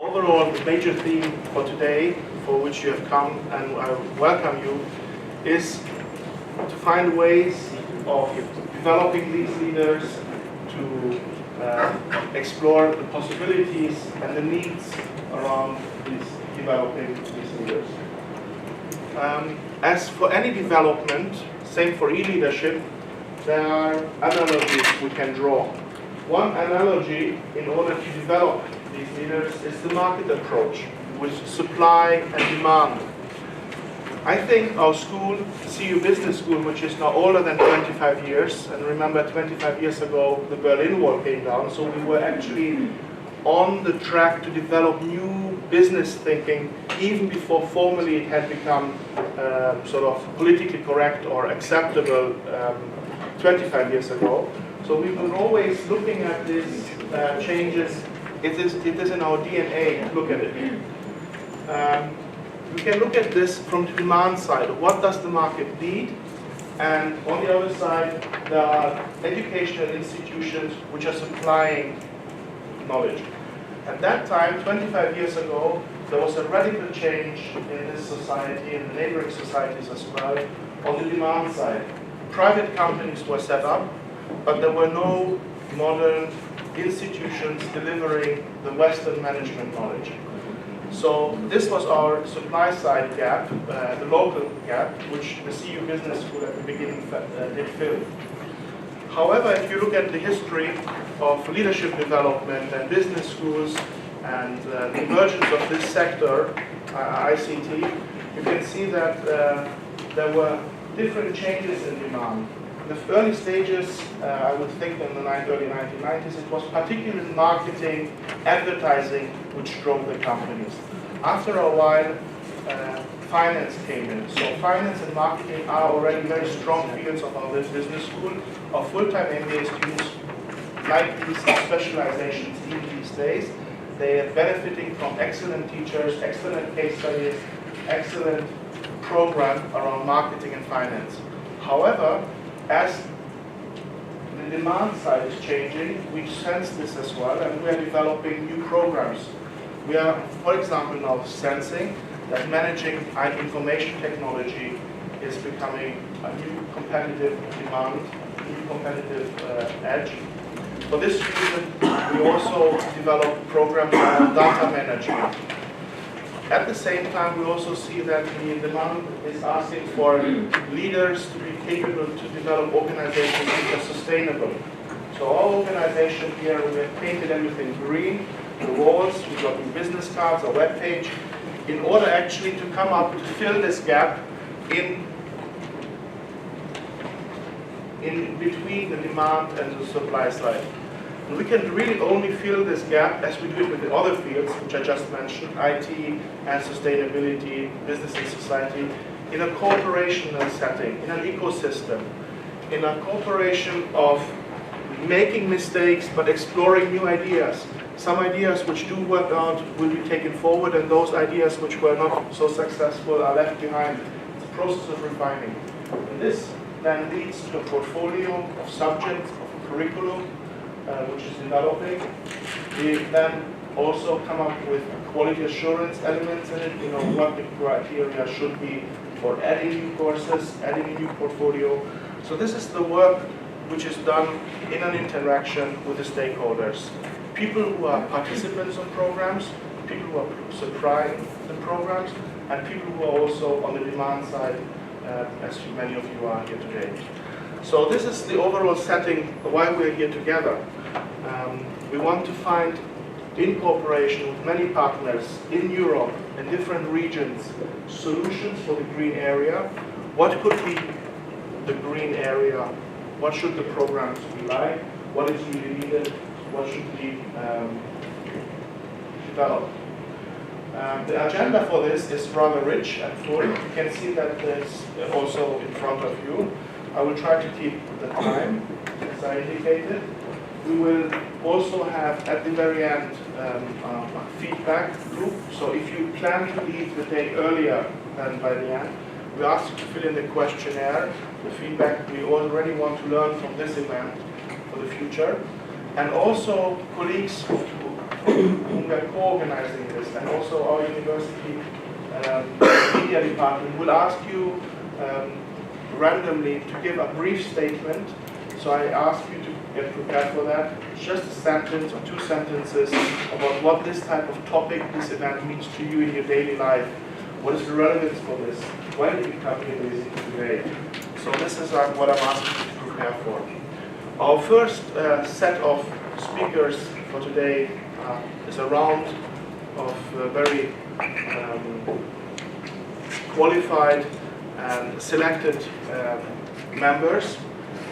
Overall, the major theme for today, for which you have come, and I welcome you, is to find ways of developing these leaders, to explore the possibilities and the needs around developing these leaders. As for any development, same for e-leadership, there are analogies we can draw. One analogy in order to develop these leaders is the market approach with supply and demand. I think our school, CU Business School, which is now older than 25 years, and remember 25 years ago the Berlin Wall came down, so we were actually on the track to develop new business thinking even before formally it had become sort of politically correct or acceptable 25 years ago. So we've been always looking at these changes. It is in our DNA to look at it. We can look at this from the demand side. What does the market need? And on the other side, there are educational institutions which are supplying knowledge. At that time, 25 years ago, there was a radical change in this society and the neighboring societies as well on the demand side. Private companies were set up, but there were no modern institutions delivering the Western management knowledge. So this was our supply side gap, the local gap, which the CU Business School at the beginning did fill. However, if you look at the history of leadership development and business schools and the emergence of this sector, ICT, you can see that there were different changes in demand. In the early stages, I would think in the early 1990s, it was particularly marketing, advertising, which drove the companies. After a while, finance came in. So finance and marketing are already very strong fields of our business school. Our full-time MBA students like these specializations even these days. They are benefiting from excellent teachers, excellent case studies, excellent program around marketing and finance. However, as the demand side is changing, we sense this as well, and we are developing new programs. We are, for example, now sensing that managing information technology is becoming a new competitive demand, a new competitive edge. For this reason, we also develop programs on data management. At the same time, we also see that the demand is asking for leaders to be capable to develop organizations which are sustainable. So our organization here, we have painted everything green, the walls, we've got new business cards, a web page, in order actually to come up to fill this gap in between the demand and the supply side. And we can really only fill this gap as we do it with the other fields, which I just mentioned, IT and sustainability, business and society, in a cooperational setting, in an ecosystem, in a cooperation of making mistakes but exploring new ideas. Some ideas which do work out will be taken forward, and those ideas which were not so successful are left behind. It's a process of refining. And this then leads to a portfolio of subjects, of a curriculum, which is developing. We then also come up with quality assurance elements in it, what the criteria should be for adding new courses, adding a new portfolio. So this is the work which is done in an interaction with the stakeholders. People who are participants on programs, people who are supplying the programs, and people who are also on the demand side, as many of you are here today. So this is the overall setting why we're here together. We want to find, in cooperation with many partners in Europe and different regions, solutions for the green area. What could be the green area? What should the programs be like? What is really needed? What should be developed? The agenda for this is rather rich and full. You can see that it's also in front of you. I will try to keep the time, as I indicated. We will also have, at the very end, a feedback loop. So if you plan to leave the day earlier than by the end, we ask you to fill in the questionnaire, the feedback we already want to learn from this event for the future. And also colleagues whom we are co-organizing this, and also our university media department will ask you randomly to give a brief statement. So I ask you to get prepared for that. Just a sentence or 2 sentences about what this type of topic, this event means to you in your daily life. What is the relevance for this? Why did you come here today? So this is what I'm asking you to prepare for. Our first set of speakers for today is a round of very qualified and selected members.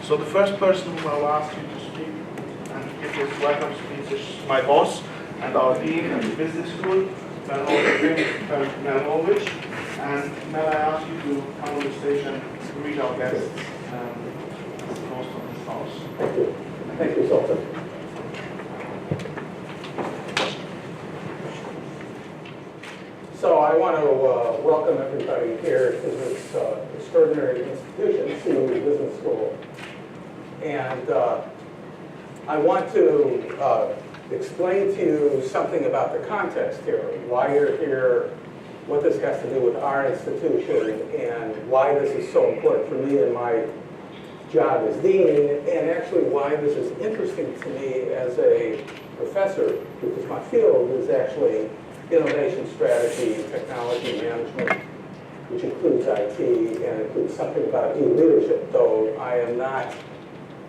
So the first person who I'll ask you to speak and give his welcome speech is my boss and our dean at the business school, Horwitch. And may I ask you to come on the stage and greet our guests as the host of this house. Thank you. Thank you, Zoltan. So I want to welcome everybody here to this extraordinary institution, CMU Business School. And I want to explain to you something about the context here, why you're here, what this has to do with our institution, and why this is so important for me in my job as dean, and actually why this is interesting to me as a professor, because my field is actually innovation strategy, technology management, which includes IT and includes something about e-leadership, though I am not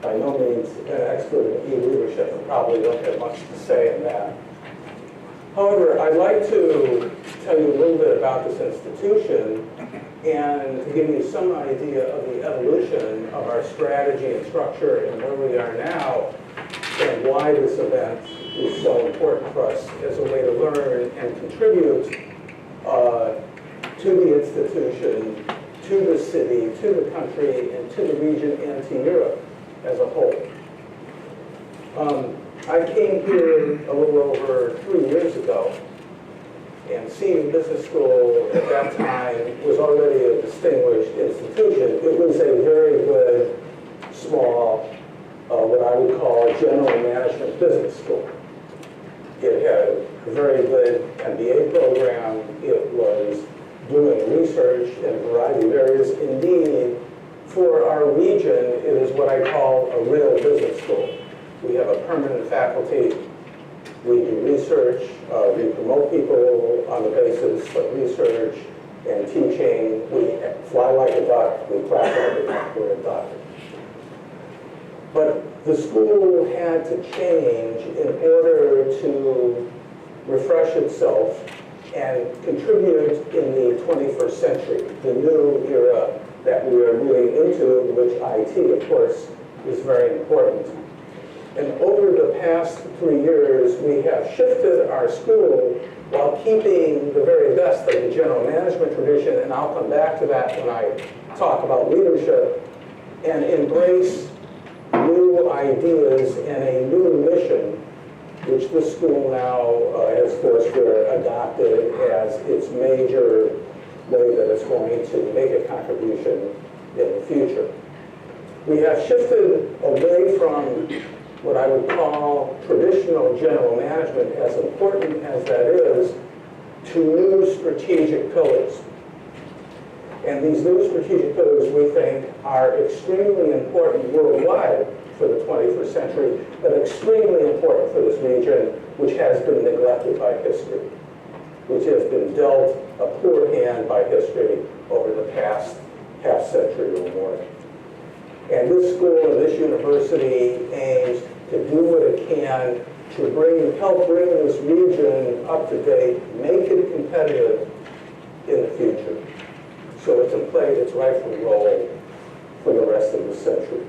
by no means an expert in e-leadership and probably don't have much to say in that. However, I'd like to tell you a little bit about this institution and to give you some idea of the evolution of our strategy and structure and where we are now and why this event is so important for us as a way to learn and contribute to the institution, to the city, to the country, and to the region and to Europe as a whole. I came here a little over 3 years ago, and CMU Business School at that time was already a distinguished institution. It was a very good, small, what I would call a general management business school. It had a very good MBA program. It was doing research in a variety of areas. Indeed, for our region, it is what I call a real business school. We have a permanent faculty. We do research. We promote people on the basis of research and teaching. We fly like a duck. We quack like a duck. We're a duck. But the school had to change in order to refresh itself and contribute in the 21st century, the new era that we are moving into, which IT, of course, is very important. And over the past 3 years, we have shifted our school while keeping the very best of the general management tradition, and I'll come back to that when I talk about leadership, and embrace new ideas and a new mission, which this school now has Foursquare adopted as its major way that it's going to make a contribution in the future. We have shifted away from what I would call traditional general management, as important as that is, to new strategic pillars. And these new strategic pillars, we think, are extremely important worldwide for the 21st century, but extremely important for this region, which has been neglected by history, which has been dealt a poor hand by history over the past half century or more. And this school and this university aims to do what it can to help bring this region up to date, make it competitive in the future, so it can play its rightful role for the rest of the century.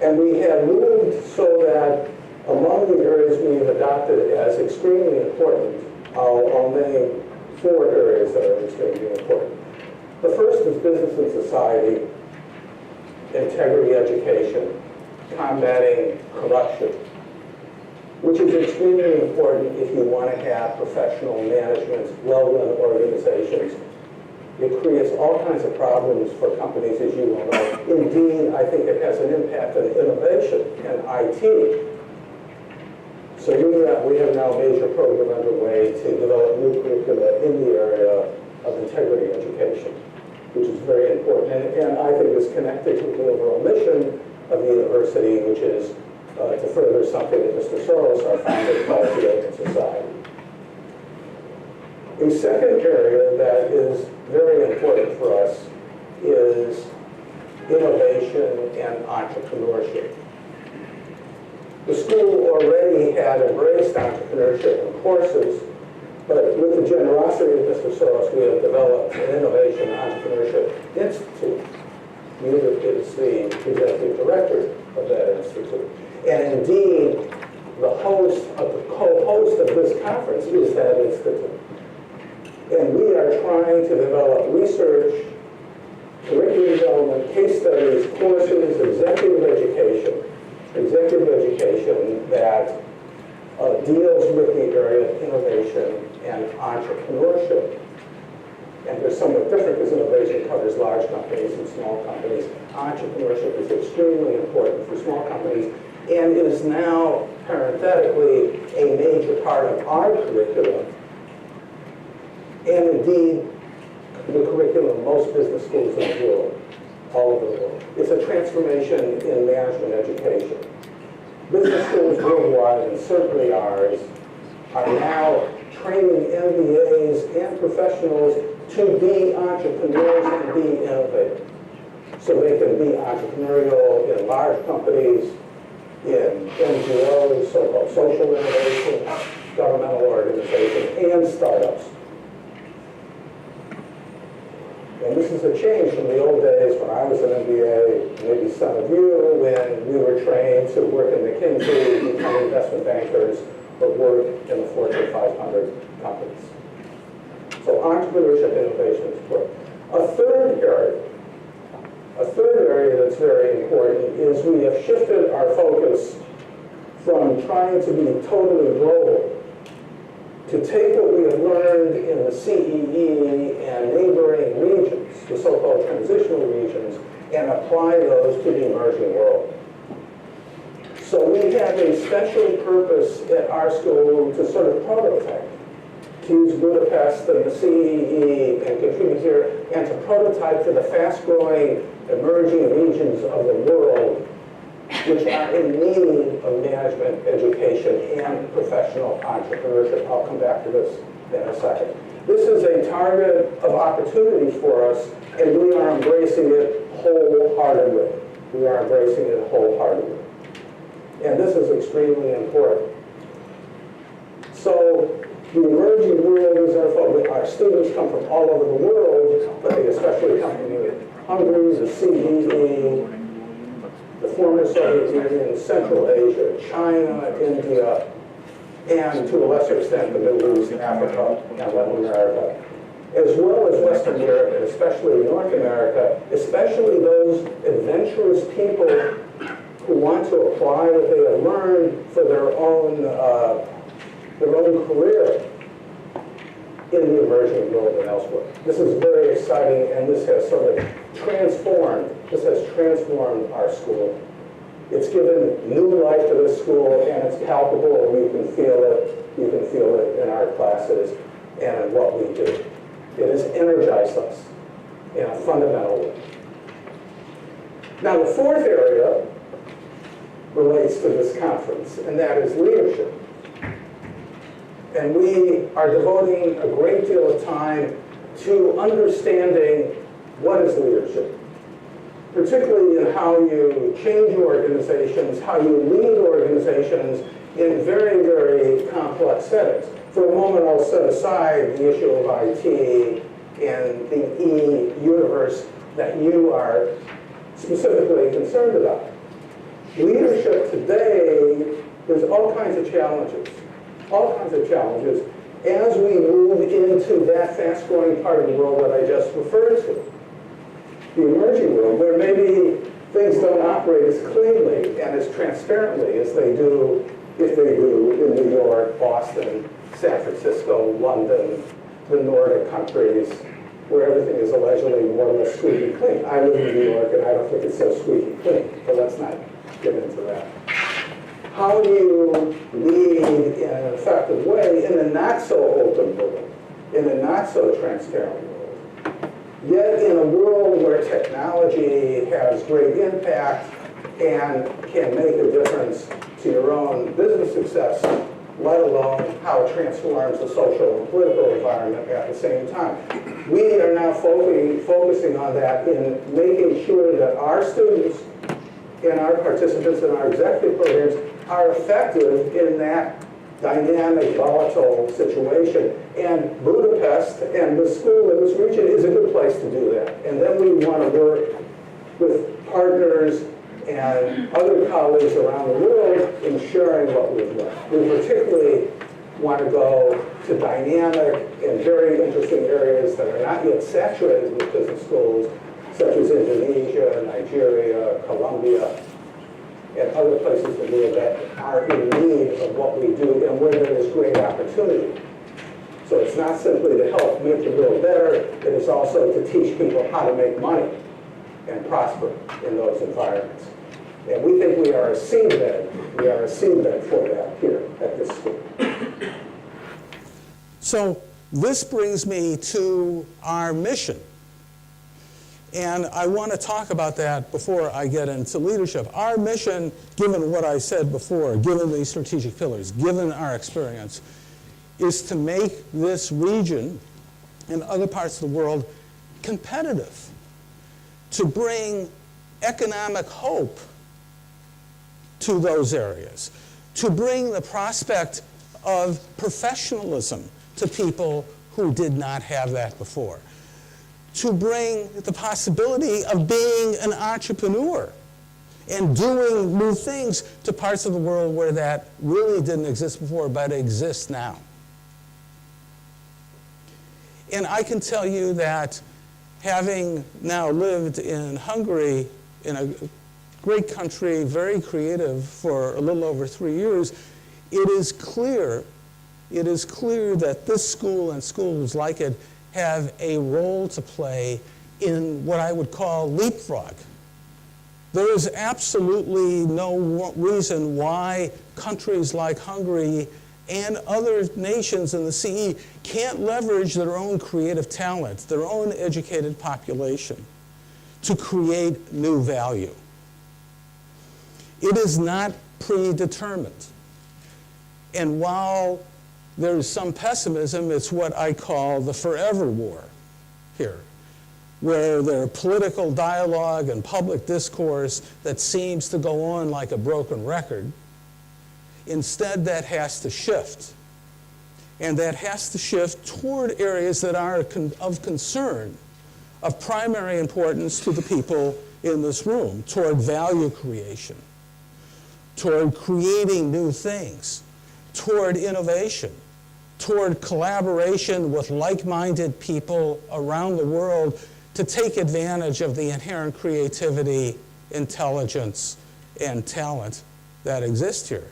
And we have moved so that among the areas we have adopted as extremely important, I'll name 4 areas that are extremely important. The first is business and society, integrity education, combating corruption, which is extremely important if you want to have professional management, well-run organizations. It creates all kinds of problems for companies, as you will know. Indeed, I think it has an impact on innovation and IT. So we have now a major program underway to develop new curricula in the area of integrity education, which is very important, and I think is connected to the overall mission of the university, which is to further something that Mr. Soros, our founder, calls the open society. A second area that is very important for us is innovation and entrepreneurship. The school already had embraced entrepreneurship in courses, but with the generosity of Mr. Soros, we have developed an Innovation Entrepreneurship Institute. Munich is the executive director of that institute. And indeed, the co-host of this conference is that institute. And we are trying to develop research, curriculum development, case studies, courses, executive education that deals with the area of innovation and entrepreneurship. And they're somewhat different because innovation covers large companies and small companies. Entrepreneurship is extremely important for small companies and is now, parenthetically, a major part of our curriculum. And indeed, the curriculum of most business schools in the world, all over the world. It's a transformation in management education. Business schools worldwide, and certainly ours, are now training MBAs and professionals to be entrepreneurs and be innovative. So they can be entrepreneurial in large companies, in NGOs, so-called social innovation, governmental organizations, and startups. And this is a change from the old days when I was an MBA, maybe some of you, when we were trained to work in McKinsey, become investment bankers, or work in the Fortune 500 companies. So entrepreneurship innovation is important. A third area that's very important is we have shifted our focus from trying to be totally global to take what we have learned in the CEE and neighboring regions, the so-called transitional regions, and apply those to the emerging world. So we have a special purpose at our school to sort of prototype, to use Budapest and the CEE and contribute here, and to prototype for the fast-growing emerging regions of the world which are in need of management education and professional entrepreneurship. I'll come back to this in a second. This is a target of opportunity for us, and we are embracing it wholeheartedly. We are embracing it wholeheartedly. And this is extremely important. So the emerging world is our focus. Our students come from all over the world, but they especially come from Hungary, the CEE, the former Soviet Union, Central Asia, China, India, and to a lesser extent the Middle East, Africa, and Latin America, as well as Western Europe, and especially North America, especially those adventurous people who want to apply what they have learned for their own career in the emerging world and elsewhere. This is very exciting, and this has sort of transformed our school. It's given new life to this school, and it's palpable, and we can feel it. You can feel it in our classes and in what we do. It has energized us in a fundamental way. Now, the fourth area relates to this conference, and that is leadership. And we are devoting a great deal of time to understanding what is leadership, particularly in how you change organizations, how you lead organizations in very, very complex settings. For a moment, I'll set aside the issue of IT and the e-universe that you are specifically concerned about. Leadership today, there's all kinds of challenges. As we move into that fast-growing part of the world that I just referred to, the emerging world, where maybe things don't operate as cleanly and as transparently as they do if they do in New York, Boston, San Francisco, London, the Nordic countries, where everything is allegedly more or less squeaky clean. I live in New York, and I don't think it's so squeaky clean, but let's not get into that. how do you lead in an effective way in a not-so-open world, in a not-so-transparent world? Yet in a world where technology has great impact and can make a difference to your own business success, let alone how it transforms the social and political environment at the same time. We are now focusing on that in making sure that our students and our participants in our executive programs are effective in that dynamic, volatile situation. And Budapest and the school in this region is a good place to do that. And then we want to work with partners and other colleagues around the world in sharing what we've learned. We particularly want to go to dynamic and very interesting areas that are not yet saturated with business schools, such as Indonesia, Nigeria, Colombia, and other places in the world that are in need of what we do and where there is great opportunity. So it's not simply to help make the world better, it is also to teach people how to make money and prosper in those environments. And we think we are a seedbed. We are a seedbed for that here at this school. So this brings me to our mission. And I want to talk about that before I get into leadership. Our mission, given what I said before, given these strategic pillars, given our experience, is to make this region and other parts of the world competitive, to bring economic hope to those areas, to bring the prospect of professionalism to people who did not have that before, to bring the possibility of being an entrepreneur and doing new things to parts of the world where that really didn't exist before, but exists now. And I can tell you that having now lived in Hungary, in a great country, very creative for a little over 3 years, it is clear that this school and schools like it have a role to play in what I would call leapfrog. There is absolutely no reason why countries like Hungary and other nations in the CE can't leverage their own creative talent, their own educated population, to create new value. It is not predetermined. And while there's some pessimism, it's what I call the forever war here, where there are political dialogue and public discourse that seems to go on like a broken record. Instead, that has to shift. And that has to shift toward areas that are of concern, of primary importance to the people in this room, toward value creation, toward creating new things, toward innovation, toward collaboration with like-minded people around the world to take advantage of the inherent creativity, intelligence, and talent that exist here.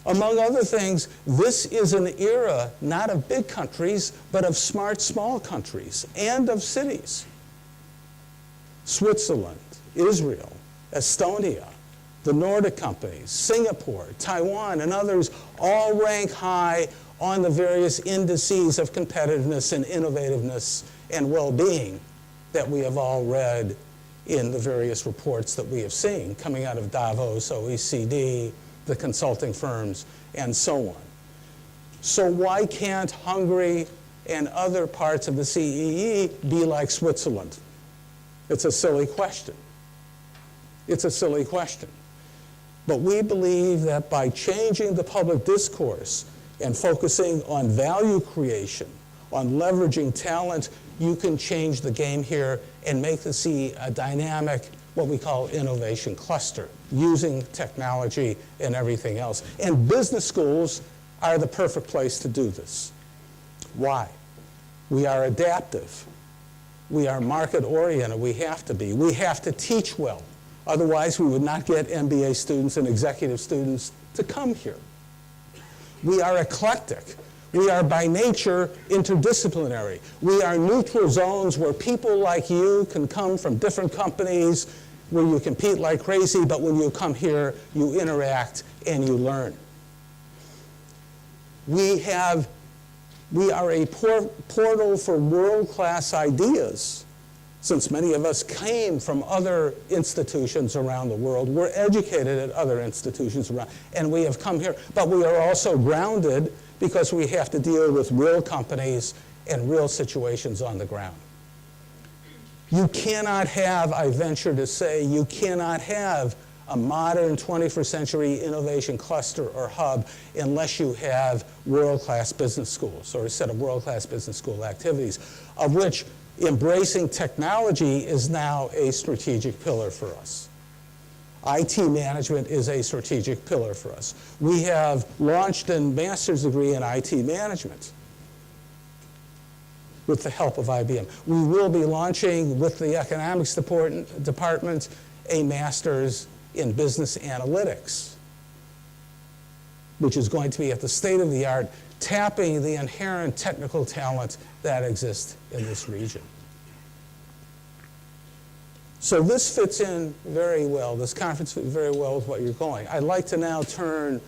Among other things, this is an era not of big countries, but of smart small countries and of cities. Switzerland, Israel, Estonia, the Nordic companies, Singapore, Taiwan, and others all rank high on the various indices of competitiveness and innovativeness and well-being that we have all read in the various reports that we have seen coming out of Davos, OECD, the consulting firms, and so on. So why can't Hungary and other parts of the CEE be like Switzerland? It's a silly question. It's a silly question. But we believe that by changing the public discourse and focusing on value creation, on leveraging talent, you can change the game here and make the CE a dynamic, what we call innovation cluster, using technology and everything else. And business schools are the perfect place to do this. Why? We are adaptive. We are market-oriented. We have to be. We have to teach well. Otherwise, we would not get MBA students and executive students to come here. We are eclectic. We are by nature interdisciplinary. We are neutral zones where people like you can come from different companies where you compete like crazy, but when you come here, you interact and you learn. We are a portal for world-class ideas. Since many of us came from other institutions around the world, we're educated at other institutions around, and we have come here. But we are also grounded because we have to deal with real companies and real situations on the ground. You cannot have, I venture to say, you cannot have a modern 21st century innovation cluster or hub unless you have world-class business schools or a set of world-class business school activities, of which embracing technology is now a strategic pillar for us. IT management is a strategic pillar for us. We have launched a master's degree in IT management with the help of IBM. We will be launching with the economics department a master's in business analytics, which is going to be at the state-of-the-art, tapping the inherent technical talent that exists in this region. So this fits in very well, this conference fits very well with what you're going. I'd like to now turn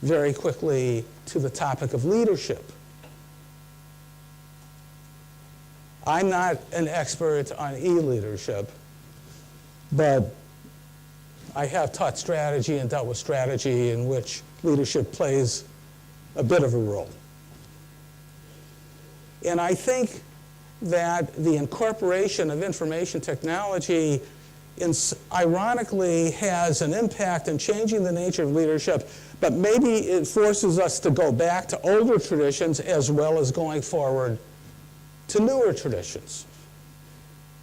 very quickly to the topic of leadership. I'm not an expert on e-leadership, but I have taught strategy and dealt with strategy in which leadership plays a bit of a role. And I think that the incorporation of information technology ironically has an impact in changing the nature of leadership, but maybe it forces us to go back to older traditions as well as going forward to newer traditions.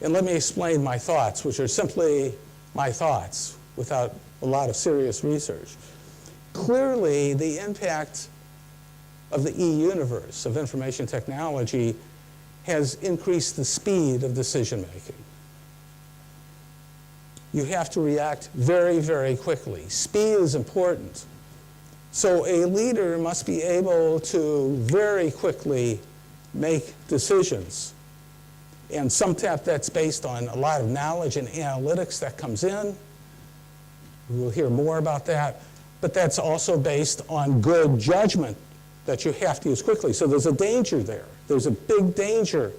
And let me explain my thoughts, which are simply my thoughts without a lot of serious research. Clearly, the impact of the e-universe, of information technology, has increased the speed of decision-making. You have to react very, very quickly. Speed is important. So a leader must be able to very quickly make decisions. And sometimes that's based on a lot of knowledge and analytics that comes in. We'll hear more about that. But that's also based on good judgment that you have to use quickly. So there's a danger there. There's a big danger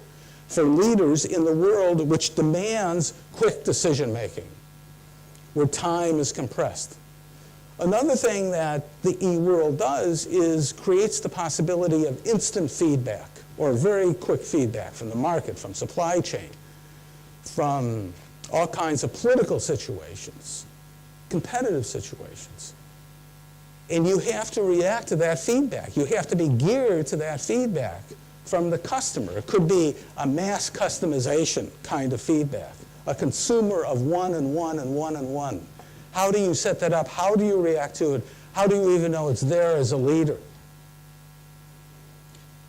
for leaders in the world which demands quick decision-making, where time is compressed. Another thing that the e-world does is creates the possibility of instant feedback, or very quick feedback from the market, from supply chain, from all kinds of political situations, competitive situations. And you have to react to that feedback. You have to be geared to that feedback from the customer. It could be a mass customization kind of feedback, a consumer of one and one and one and one. How do you set that up? How do you react to it? How do you even know it's there as a leader?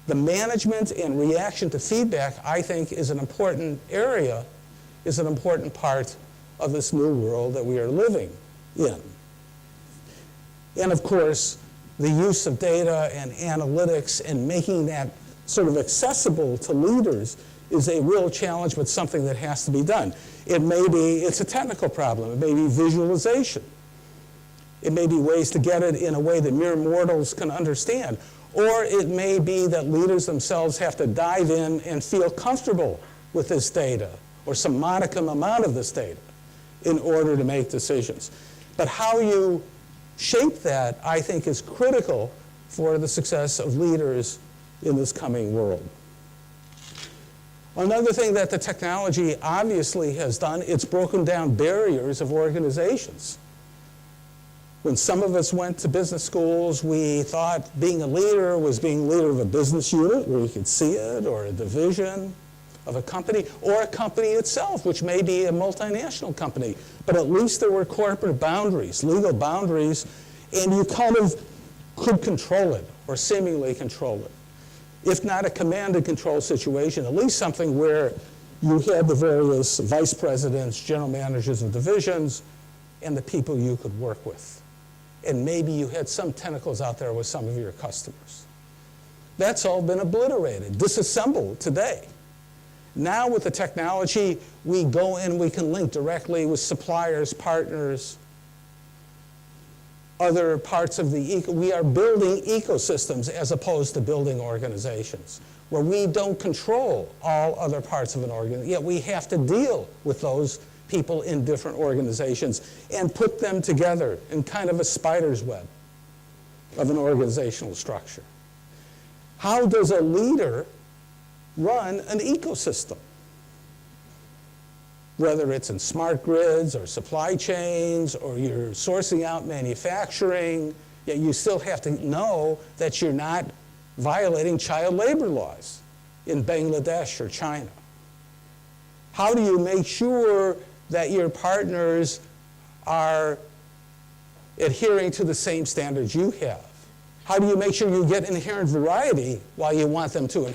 The management and reaction to feedback, I think, is an important area, is an important part of this new world that we are living in. And of course, the use of data and analytics and making that sort of accessible to leaders is a real challenge, but something that has to be done. It's a technical problem. It may be visualization. It may be ways to get it in a way that mere mortals can understand. Or it may be that leaders themselves have to dive in and feel comfortable with this data, or some modicum amount of this data, in order to make decisions. But how you shape that, I think, is critical for the success of leaders in this coming world. Another thing that the technology obviously has done, it's broken down barriers of organizations. When some of us went to business schools, we thought being a leader was being leader of a business unit where you could see it, or a division of a company, or a company itself, which may be a multinational company. But at least there were corporate boundaries, legal boundaries, and you kind of could control it, or seemingly control it. If not a command and control situation, at least something where you had the various vice presidents, general managers of divisions, and the people you could work with. And maybe you had some tentacles out there with some of your customers. That's all been obliterated, disassembled today. Now with the technology, we go in, we can link directly with suppliers, partners, other parts of the we are building ecosystems as opposed to building organizations, where we don't control all other parts of an organization, yet we have to deal with those people in different organizations and put them together in kind of a spider's web of an organizational structure. How does a leader run an ecosystem? Whether it's in smart grids or supply chains or you're sourcing out manufacturing, yet you still have to know that you're not violating child labor laws in Bangladesh or China. How do you make sure that your partners are adhering to the same standards you have? How do you make sure you get inherent variety while you want them to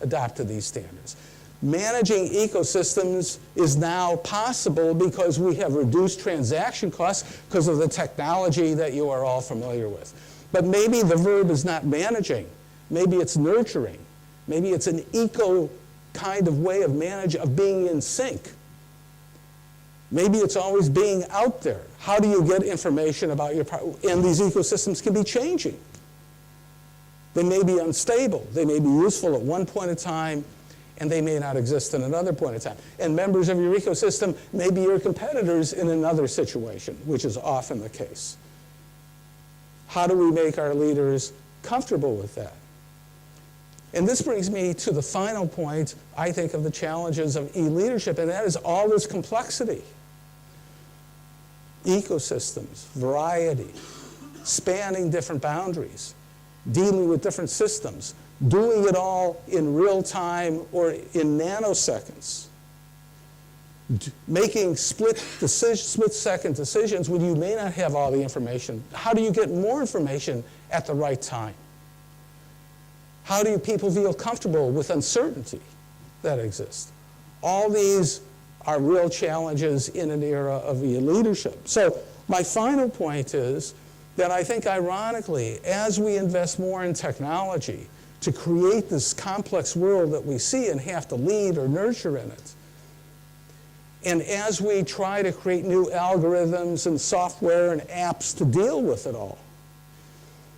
adopt to these standards? Managing ecosystems is now possible because we have reduced transaction costs because of the technology that you are all familiar with. But maybe the verb is not managing. Maybe it's nurturing. Maybe it's an eco kind of way of being in sync. Maybe it's always being out there. How do you get information about your partner? And these ecosystems can be changing. They may be unstable. They may be useful at one point in time, and they may not exist at another point in time. And members of your ecosystem may be your competitors in another situation, which is often the case. How do we make our leaders comfortable with that? And this brings me to the final point, I think, of the challenges of e-leadership, and that is all this complexity. Ecosystems, variety, spanning different boundaries, dealing with different systems, doing it all in real time or in nanoseconds, making split-second decisions when you may not have all the information. How do you get more information at the right time? How do people feel comfortable with uncertainty that exists? All these are real challenges in an era of leadership. So my final point is that I think, ironically, as we invest more in technology to create this complex world that we see and have to lead or nurture in it, and as we try to create new algorithms and software and apps to deal with it all,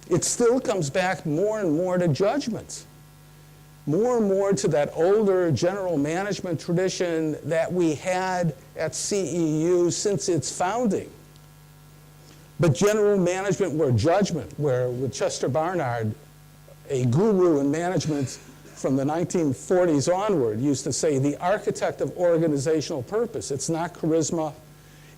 it still comes back more and more to judgment, more and more to that older general management tradition that we had at CEU since its founding. But general management where judgment, where with Chester Barnard, a guru in management from the 1940s onward, used to say the architect of organizational purpose. It's not charisma.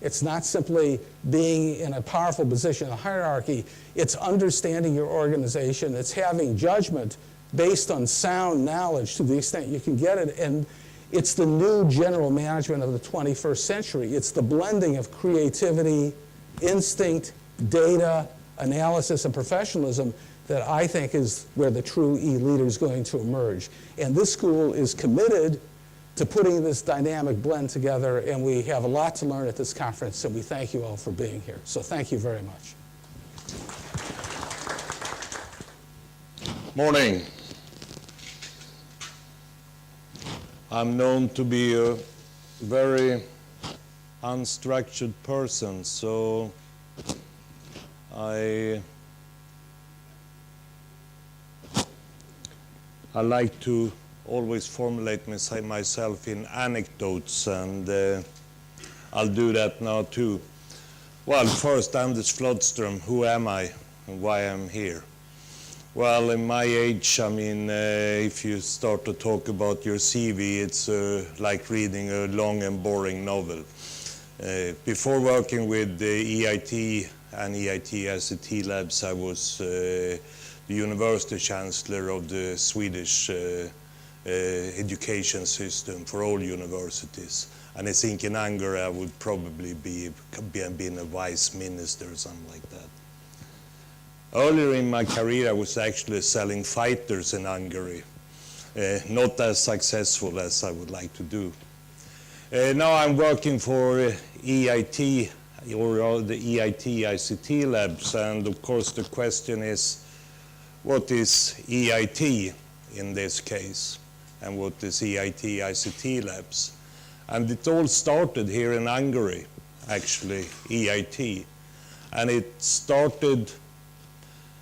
It's not simply being in a powerful position in a hierarchy. It's understanding your organization. It's having judgment based on sound knowledge to the extent you can get it. And it's the new general management of the 21st century. It's the blending of creativity, instinct, data, analysis, and professionalism that I think is where the true e-leader is going to emerge. And this school is committed to putting this dynamic blend together, and we have a lot to learn at this conference, and we thank you all for being here. So thank you very much. Morning. I'm known to be a very unstructured person, so I like to always formulate myself in anecdotes, and I'll do that now too. Well, first, I'm this Flodstrom. Who am I and why I'm here? Well, in my age, I mean, if you start to talk about your CV, it's like reading a long and boring novel. Before working with the EIT and EIT ICT labs, I was the university chancellor of the Swedish education system for all universities. And I think in Hungary I would probably been a vice minister or something like that. Earlier in my career I was actually selling fighters in Hungary. Not as successful as I would like to do. Now I'm working for EIT, or the EIT ICT labs, and of course the question is, what is EIT in this case? and what is EIT ICT labs. And it all started here in Hungary, actually, EIT. And it started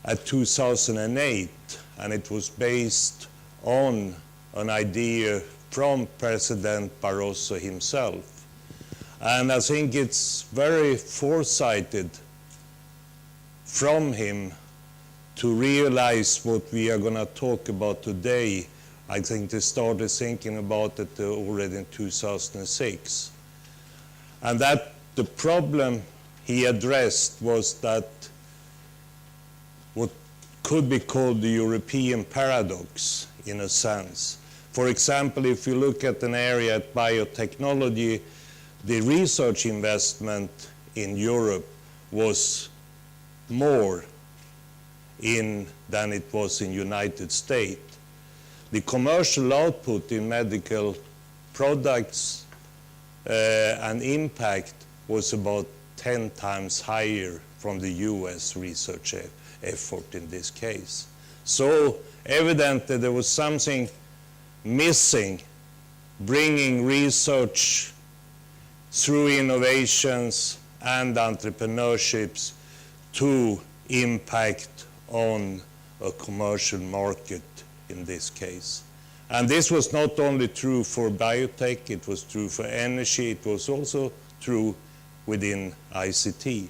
at 2008, and it was based on an idea from President Barroso himself. And I think it's very foresighted from him to realize what we are going to talk about today. I think they started thinking about it already in 2006. And that the problem he addressed was that what could be called the European paradox, in a sense. For example, if you look at an area at biotechnology, the research investment in Europe was more than it was in United States. The commercial output in medical products and impact was about 10 times higher from the US research effort in this case. So evidently there was something missing, bringing research through innovations and entrepreneurships to impact on a commercial market in this case. And this was not only true for biotech, it was true for energy, it was also true within ICT.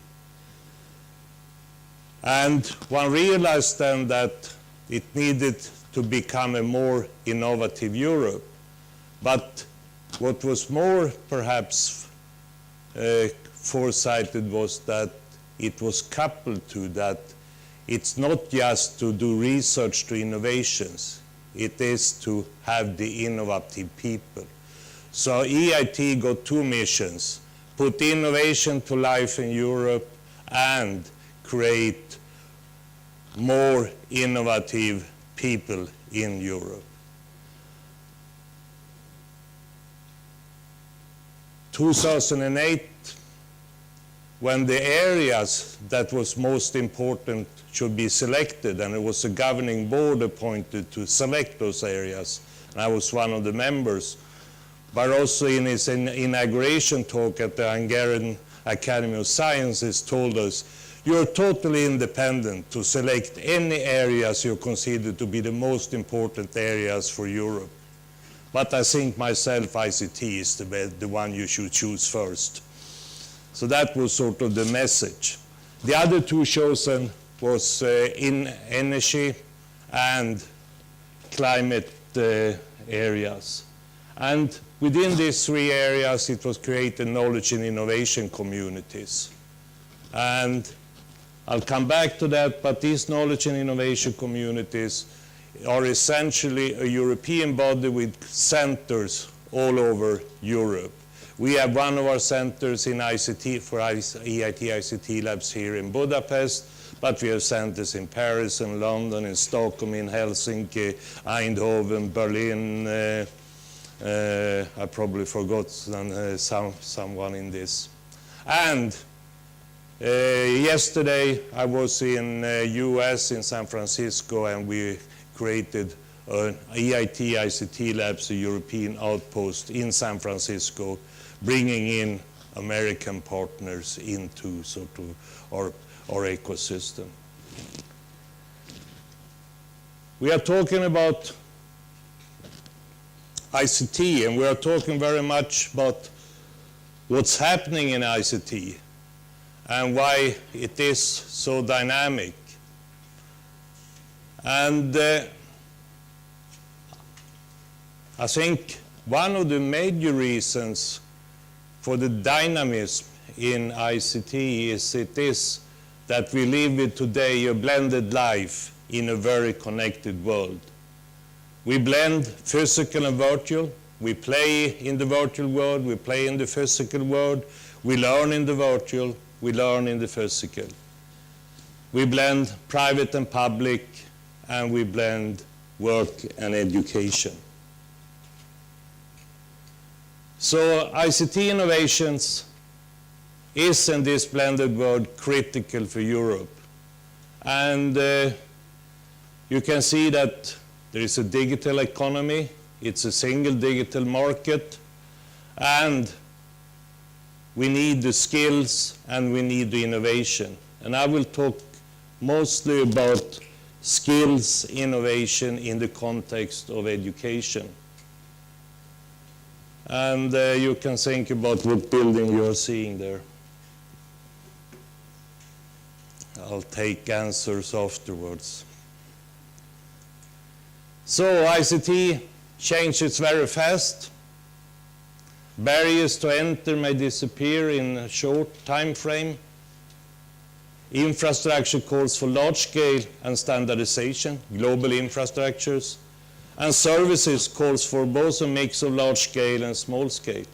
And one realized then that it needed to become a more innovative Europe. But what was more perhaps foresighted was that it was coupled to that it's not just to do research to innovations, it is to have the innovative people. So EIT got two missions: put innovation to life in Europe and create more innovative people in Europe. 2008, when the areas that was most important should be selected, and it was a governing board appointed to select those areas, and I was one of the members. Barroso, in his inauguration talk at the Hungarian Academy of Sciences, told us, you're totally independent to select any areas you consider to be the most important areas for Europe. But I think myself, ICT is the one you should choose first. So that was sort of the message. The other two chosen was in energy and climate areas. And within these three areas, it was created knowledge and innovation communities. And I'll come back to that, but these knowledge and innovation communities are essentially a European body with centers all over Europe. We have one of our centers in ICT for EIT ICT labs here in Budapest, but we have centers in Paris, in London, in Stockholm, in Helsinki, Eindhoven, Berlin. I probably forgot someone in this. And yesterday I was in US, in San Francisco, and we created an EIT ICT labs, a European outpost in San Francisco, bringing in American partners into sort of our ecosystem. We are talking about ICT, and we are talking very much about what's happening in ICT and why it is so dynamic. And I think one of the major reasons for the dynamism in ICT is that we live with today a blended life in a very connected world. We blend physical and virtual. We play in the virtual world, we play in the physical world, we learn in the virtual, we learn in the physical. We blend private and public, and we blend work and education. So ICT innovations is in this blended world critical for Europe. And you can see that there is a digital economy, It's a single digital market, and we need the skills and we need the innovation. And I will talk mostly about skills innovation in the context of education. And you can think about what building you are seeing there. I'll take answers afterwards. So ICT changes very fast. Barriers to enter may disappear in a short time frame. Infrastructure calls for large scale and standardization, global infrastructures. And services calls for both a mix of large scale and small scale.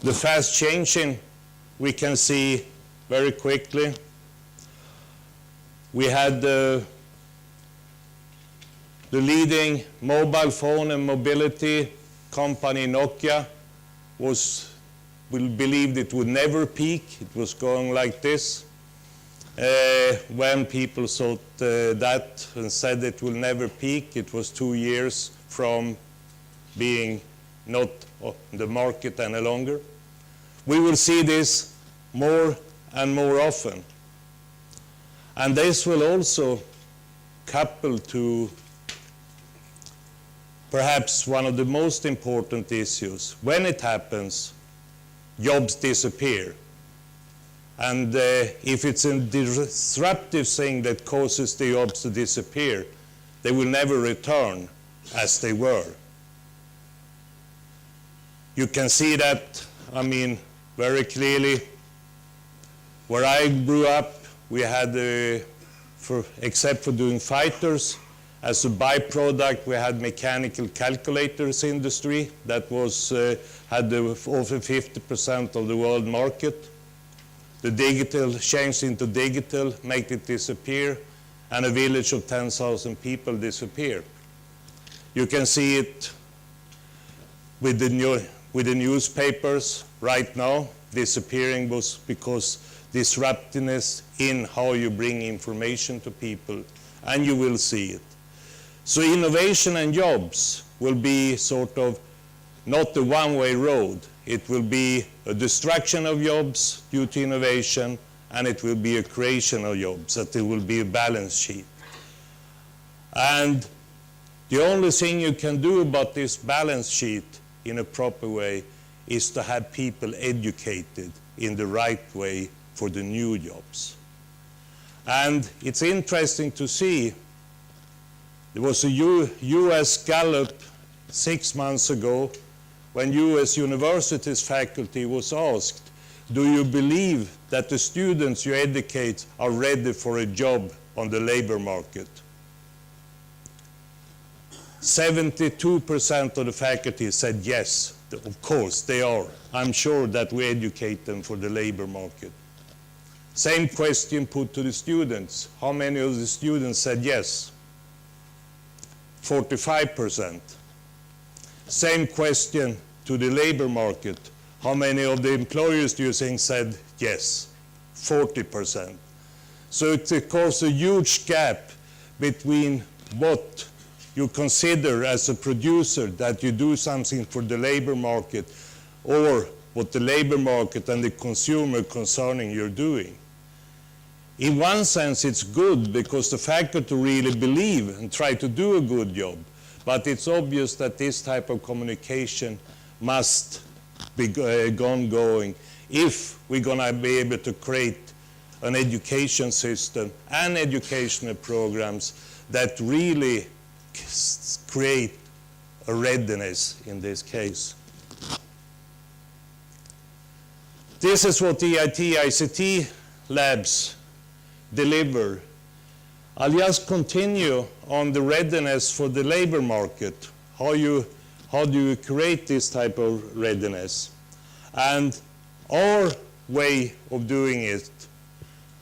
The fast changing we can see very quickly. We had the leading mobile phone and mobility company Nokia believed it would never peak. It was going like this. When people thought that and said it will never peak, it was 2 years from being not on the market any longer. We will see this more and more often. And this will also couple to perhaps one of the most important issues. When it happens, jobs disappear. And if it's a disruptive thing that causes the jobs to disappear, they will never return as they were. You can see that, very clearly. Where I grew up, we had, except for doing fighters, as a byproduct, we had mechanical calculators industry that was had over 50% of the world market. The digital changed into digital, made it disappear, and a village of 10,000 people disappear. You can see it with the newspapers right now. Disappearing was because disruptiveness in how you bring information to people, and you will see it. So innovation and jobs will be sort of not a one-way road. It will be a destruction of jobs due to innovation, and it will be a creation of jobs, that it will be a balance sheet. And the only thing you can do about this balance sheet in a proper way is to have people educated in the right way for the new jobs. And it's interesting to see, there was a US Gallup 6 months ago when US universities faculty was asked, do you believe that the students you educate are ready for a job on the labor market? 72% of the faculty said yes, of course they are. I'm sure that we educate them for the labor market. Same question put to the students. How many of the students said yes? 45%. Same question to the labor market. How many of the employers do you think said yes? 40%. So it's of course a huge gap between what you consider as a producer that you do something for the labor market or what the labor market and the consumer concerning you're doing. In one sense, it's good because the faculty really believe and try to do a good job. But it's obvious that this type of communication must be ongoing if we're going to be able to create an education system and educational programs that really create a readiness in this case. This is what the ICT labs deliver. I'll just continue on the readiness for the labor market. How do you create this type of readiness? And our way of doing it,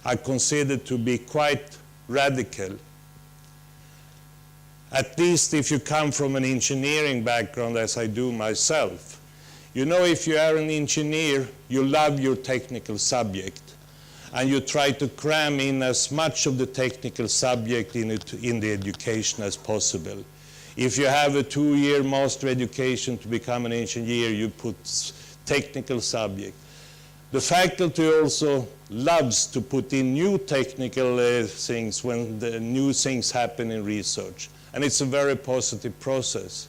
I consider to be quite radical. At least if you come from an engineering background, as I do myself. You know, if you are an engineer, you love your technical subject. And you try to cram in as much of the technical subject in the education as possible. If you have a 2-year master education to become an engineer, you put technical subject. The faculty also loves to put in new technical things when the new things happen in research. And it's a very positive process.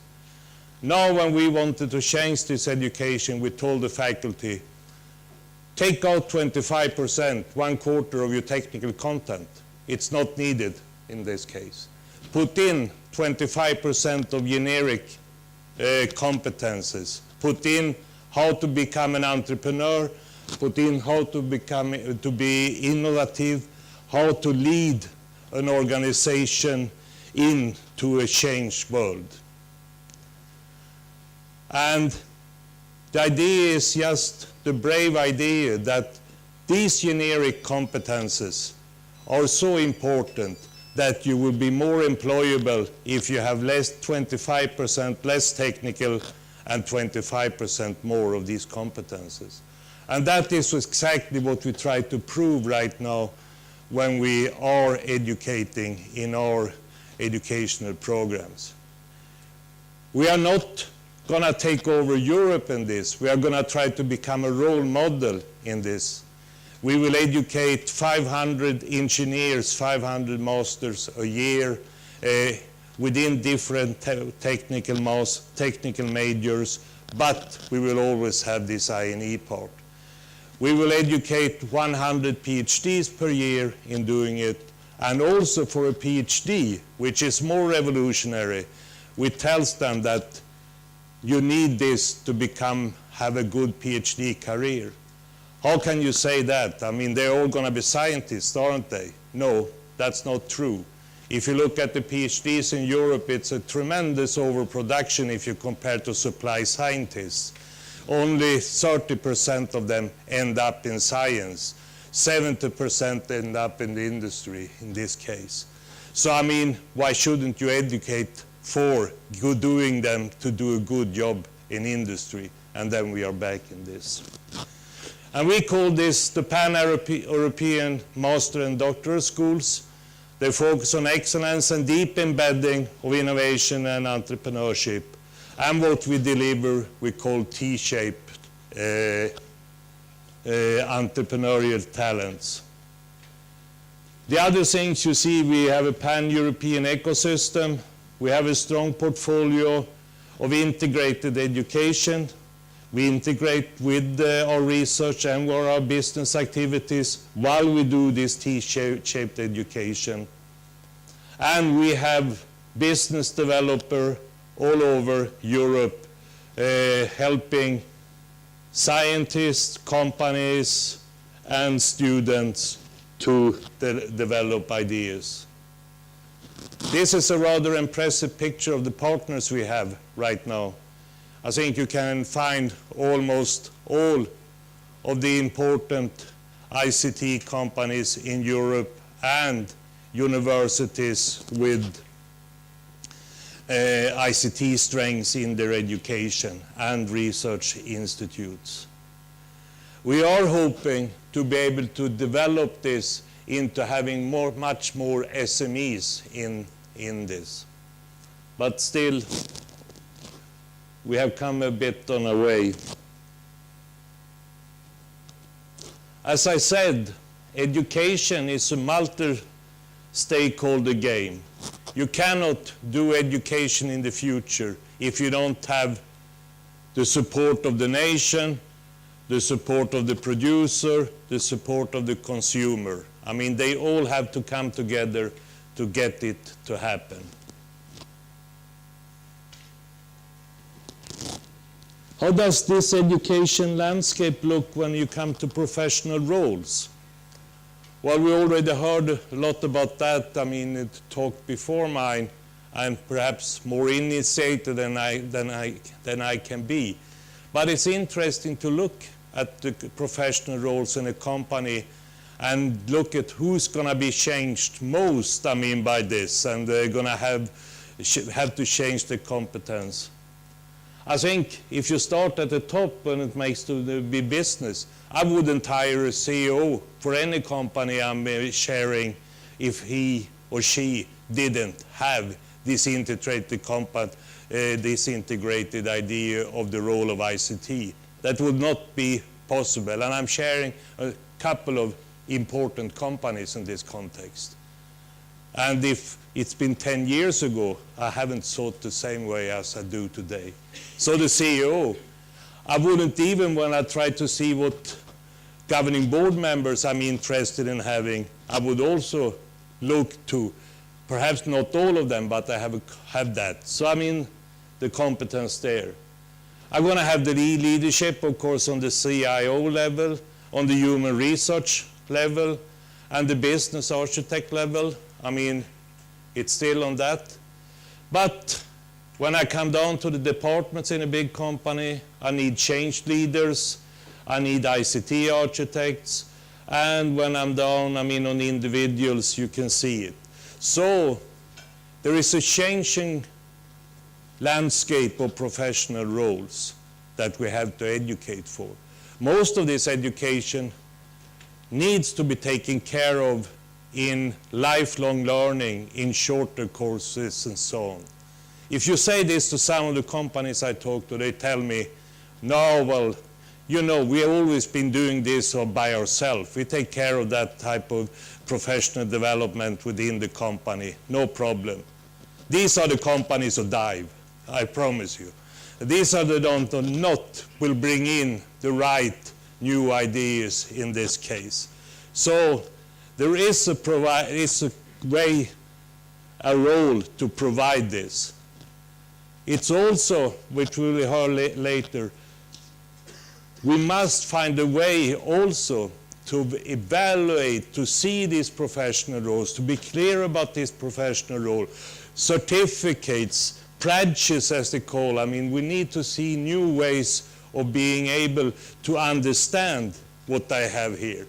Now, when we wanted to change this education, we told the faculty, take out 25%, 1/4 of your technical content. It's not needed in this case. Put in 25% of generic competences. Put in how to become an entrepreneur, put in how to be innovative, how to lead an organization into a changed world. And the idea is just the brave idea that these generic competences are so important that you will be more employable if you have 25% less technical and 25% more of these competences. And that is exactly what we try to prove right now when we are educating in our educational programs. We are not going to take over Europe in this. We are going to try to become a role model in this. We will educate 500 engineers, 500 masters a year within different technical majors, but we will always have this I&E part. We will educate 100 PhDs per year in doing it, and also for a PhD, which is more revolutionary, we tell them that you need this to have a good PhD career. How can you say that? I mean, they're all going to be scientists, aren't they? No, that's not true. If you look at the PhDs in Europe, it's a tremendous overproduction if you compare to supply scientists. Only 30% of them end up in science. 70% end up in the industry in this case. So, I mean, why shouldn't you educate for doing them to do a good job in industry? And then we are back in this. And we call this the Pan-European Master and Doctoral Schools. They focus on excellence and deep embedding of innovation and entrepreneurship. And what we deliver, we call T-shaped entrepreneurial talents. The other things you see, we have a pan-European ecosystem. We have a strong portfolio of integrated education. We integrate with our research and with our business activities while we do this T-shaped education. And we have business developers all over Europe helping scientists, companies, and students to develop ideas. This is a rather impressive picture of the partners we have right now. I think you can find almost all of the important ICT companies in Europe and universities with ICT strengths in their education and research institutes. We are hoping to be able to develop this into having much more SMEs in this. But still, we have come a bit on our way. As I said, education is a multi-stakeholder game. You cannot do education in the future if you don't have the support of the nation, the support of the producer, the support of the consumer. I mean, they all have to come together to get it to happen. How does this education landscape look when you come to professional roles? Well, we already heard a lot about that. I mean, it talked before mine. I'm perhaps more initiated than I can be. But it's interesting to look at the professional roles in a company and look at who's going to be changed most, I mean, by this, and they're going to have to change the competence. I think if you start at the top when it makes to be business, I wouldn't hire a CEO for any company I'm sharing if he or she didn't have disintegrated idea of the role of ICT. That would not be possible, and I'm sharing a couple of important companies in this context. And if it's been 10 years ago, I haven't thought the same way as I do today. So the CEO, I wouldn't even, when I try to see what governing board members I'm interested in having, I would also look to, perhaps not all of them, but I have that. So I mean, the competence there. I'm going to have the leadership, of course, on the CIO level, on the human research level, and the business architect level. I mean, it's still on that. But when I come down to the departments in a big company, I need change leaders, I need ICT architects, and when I'm down, I mean, on individuals, you can see it. So there is a changing landscape of professional roles that we have to educate for. Most of this education needs to be taken care of in lifelong learning, in shorter courses and so on. If you say this to some of the companies I talk to, they tell me, no, well, you know, we have always been doing this by ourselves. We take care of that type of professional development within the company, no problem. These are the companies who dive, I promise you. These are the ones that not will bring in the right new ideas in this case. So there is a way, a role to provide this. It's also, which we will hear later, we must find a way also to evaluate, to see these professional roles, to be clear about this professional role, certificates, pledges as they call. I mean, we need to see new ways of being able to understand what I have here.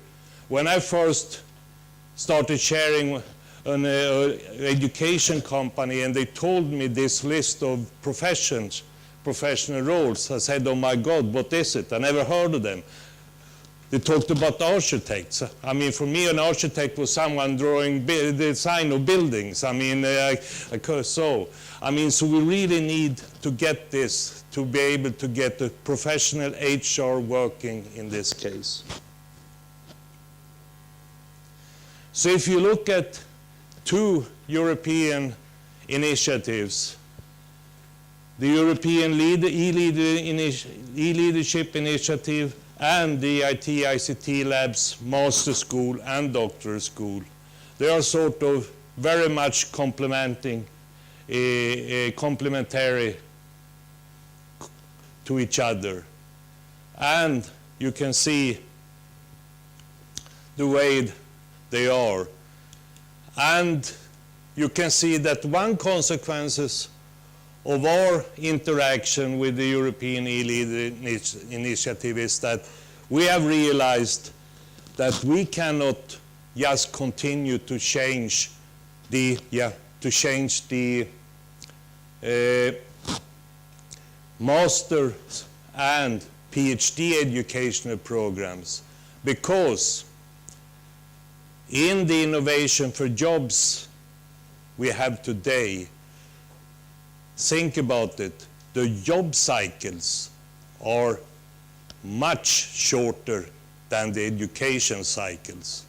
When I first started sharing an education company and they told me this list of professions, professional roles, I said, oh my God, what is it? I never heard of them. They talked about architects. I mean, for me, an architect was someone drawing the design of buildings. I mean, so we really need to get this, to be able to get a professional HR working in this case. So if you look at two European initiatives, the European e-leadership initiative and the IT/ICT Labs Master School and Doctoral School. They are sort of very much complementary to each other. And you can see the way they are. And you can see that one consequences of our interaction with the European e-leader initiative is that we have realized that we cannot just continue to change the master's and PhD educational programs, because in the innovation for jobs we have today, think about it, the job cycles are much shorter than the education cycles.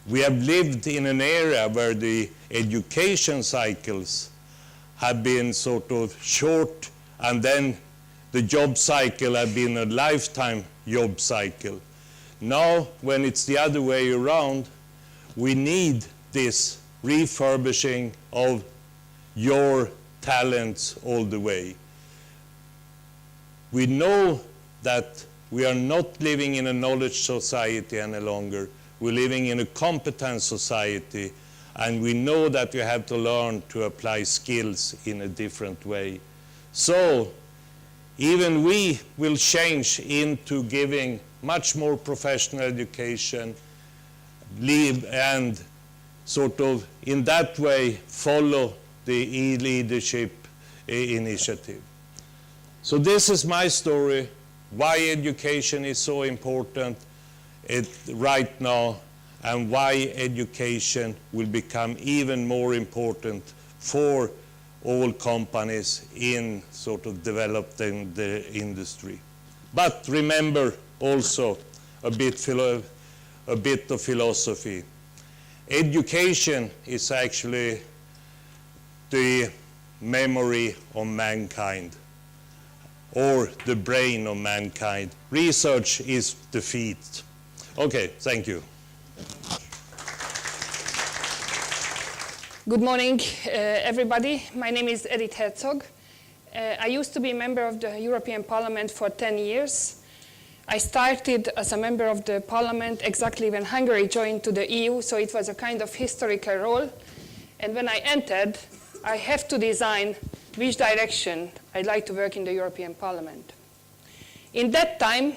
We have lived in an era where the education cycles have been sort of short, and then the job cycle have been a lifetime job cycle. Now, when it's the other way around, we need this refurbishing of your talents all the way. We know that we are not living in a knowledge society any longer. We're living in a competence society, and we know that we have to learn to apply skills in a different way. So even we will change into giving much more professional education, and sort of in that way follow the e-leadership initiative. So this is my story, why education is so important right now, and why education will become even more important for all companies in sort of developing the industry. But remember also a bit of philosophy. Education is actually the memory of mankind, or the brain of mankind. Research is the feet. Okay, thank you. Good morning, everybody. My name is Edith Herczog. I used to be a member of the European Parliament for 10 years. I started as a member of the Parliament exactly when Hungary joined to the EU, so it was a kind of historical role. And when I entered, I have to design which direction I'd like to work in the European Parliament. In that time,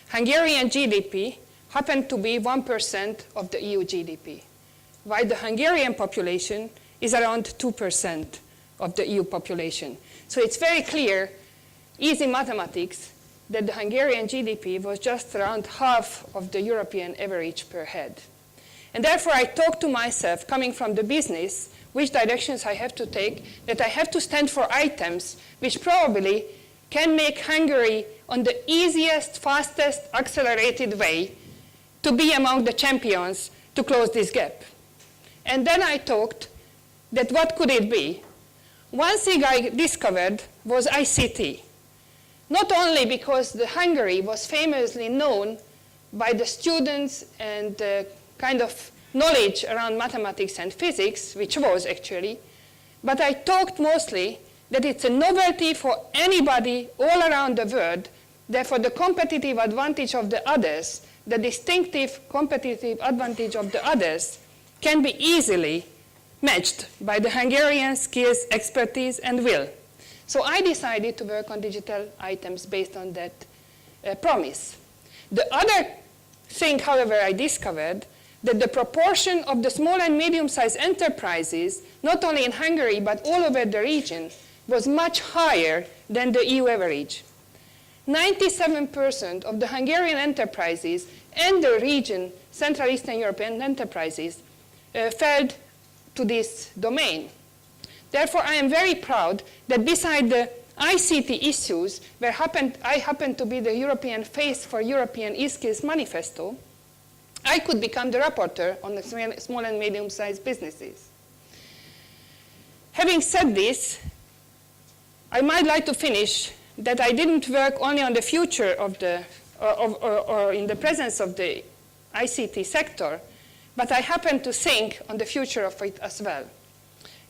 Hungarian GDP happened to be 1% of the EU GDP, while the Hungarian population is around 2% of the EU population. So it's very clear, easy mathematics, that the Hungarian GDP was just around half of the European average per head. And therefore I talked to myself, coming from the business, which directions I have to take, that I have to stand for items which probably can make Hungary on the easiest, fastest, accelerated way to be among the champions to close this gap. And then I talked that what could it be? One thing I discovered was ICT. Not only because Hungary was famously known by the students and the kind of knowledge around mathematics and physics, which was actually, but I talked mostly that it's a novelty for anybody all around the world, therefore the competitive advantage of the others, the distinctive competitive advantage of the others, can be easily matched by the Hungarian skills, expertise, and will. So I decided to work on digital items based on that promise. The other thing, however, I discovered that the proportion of the small and medium-sized enterprises, not only in Hungary, but all over the region, was much higher than the EU average. 97% of the Hungarian enterprises and the region, Central Eastern European enterprises, fell to this domain. Therefore, I am very proud that beside the ICT issues, where I happen to be the European face for European e-skills manifesto, I could become the rapporteur on the small and medium-sized businesses. Having said this, I might like to finish that I didn't work only on the future of the, or in the presence of the ICT sector, but I happen to think on the future of it as well.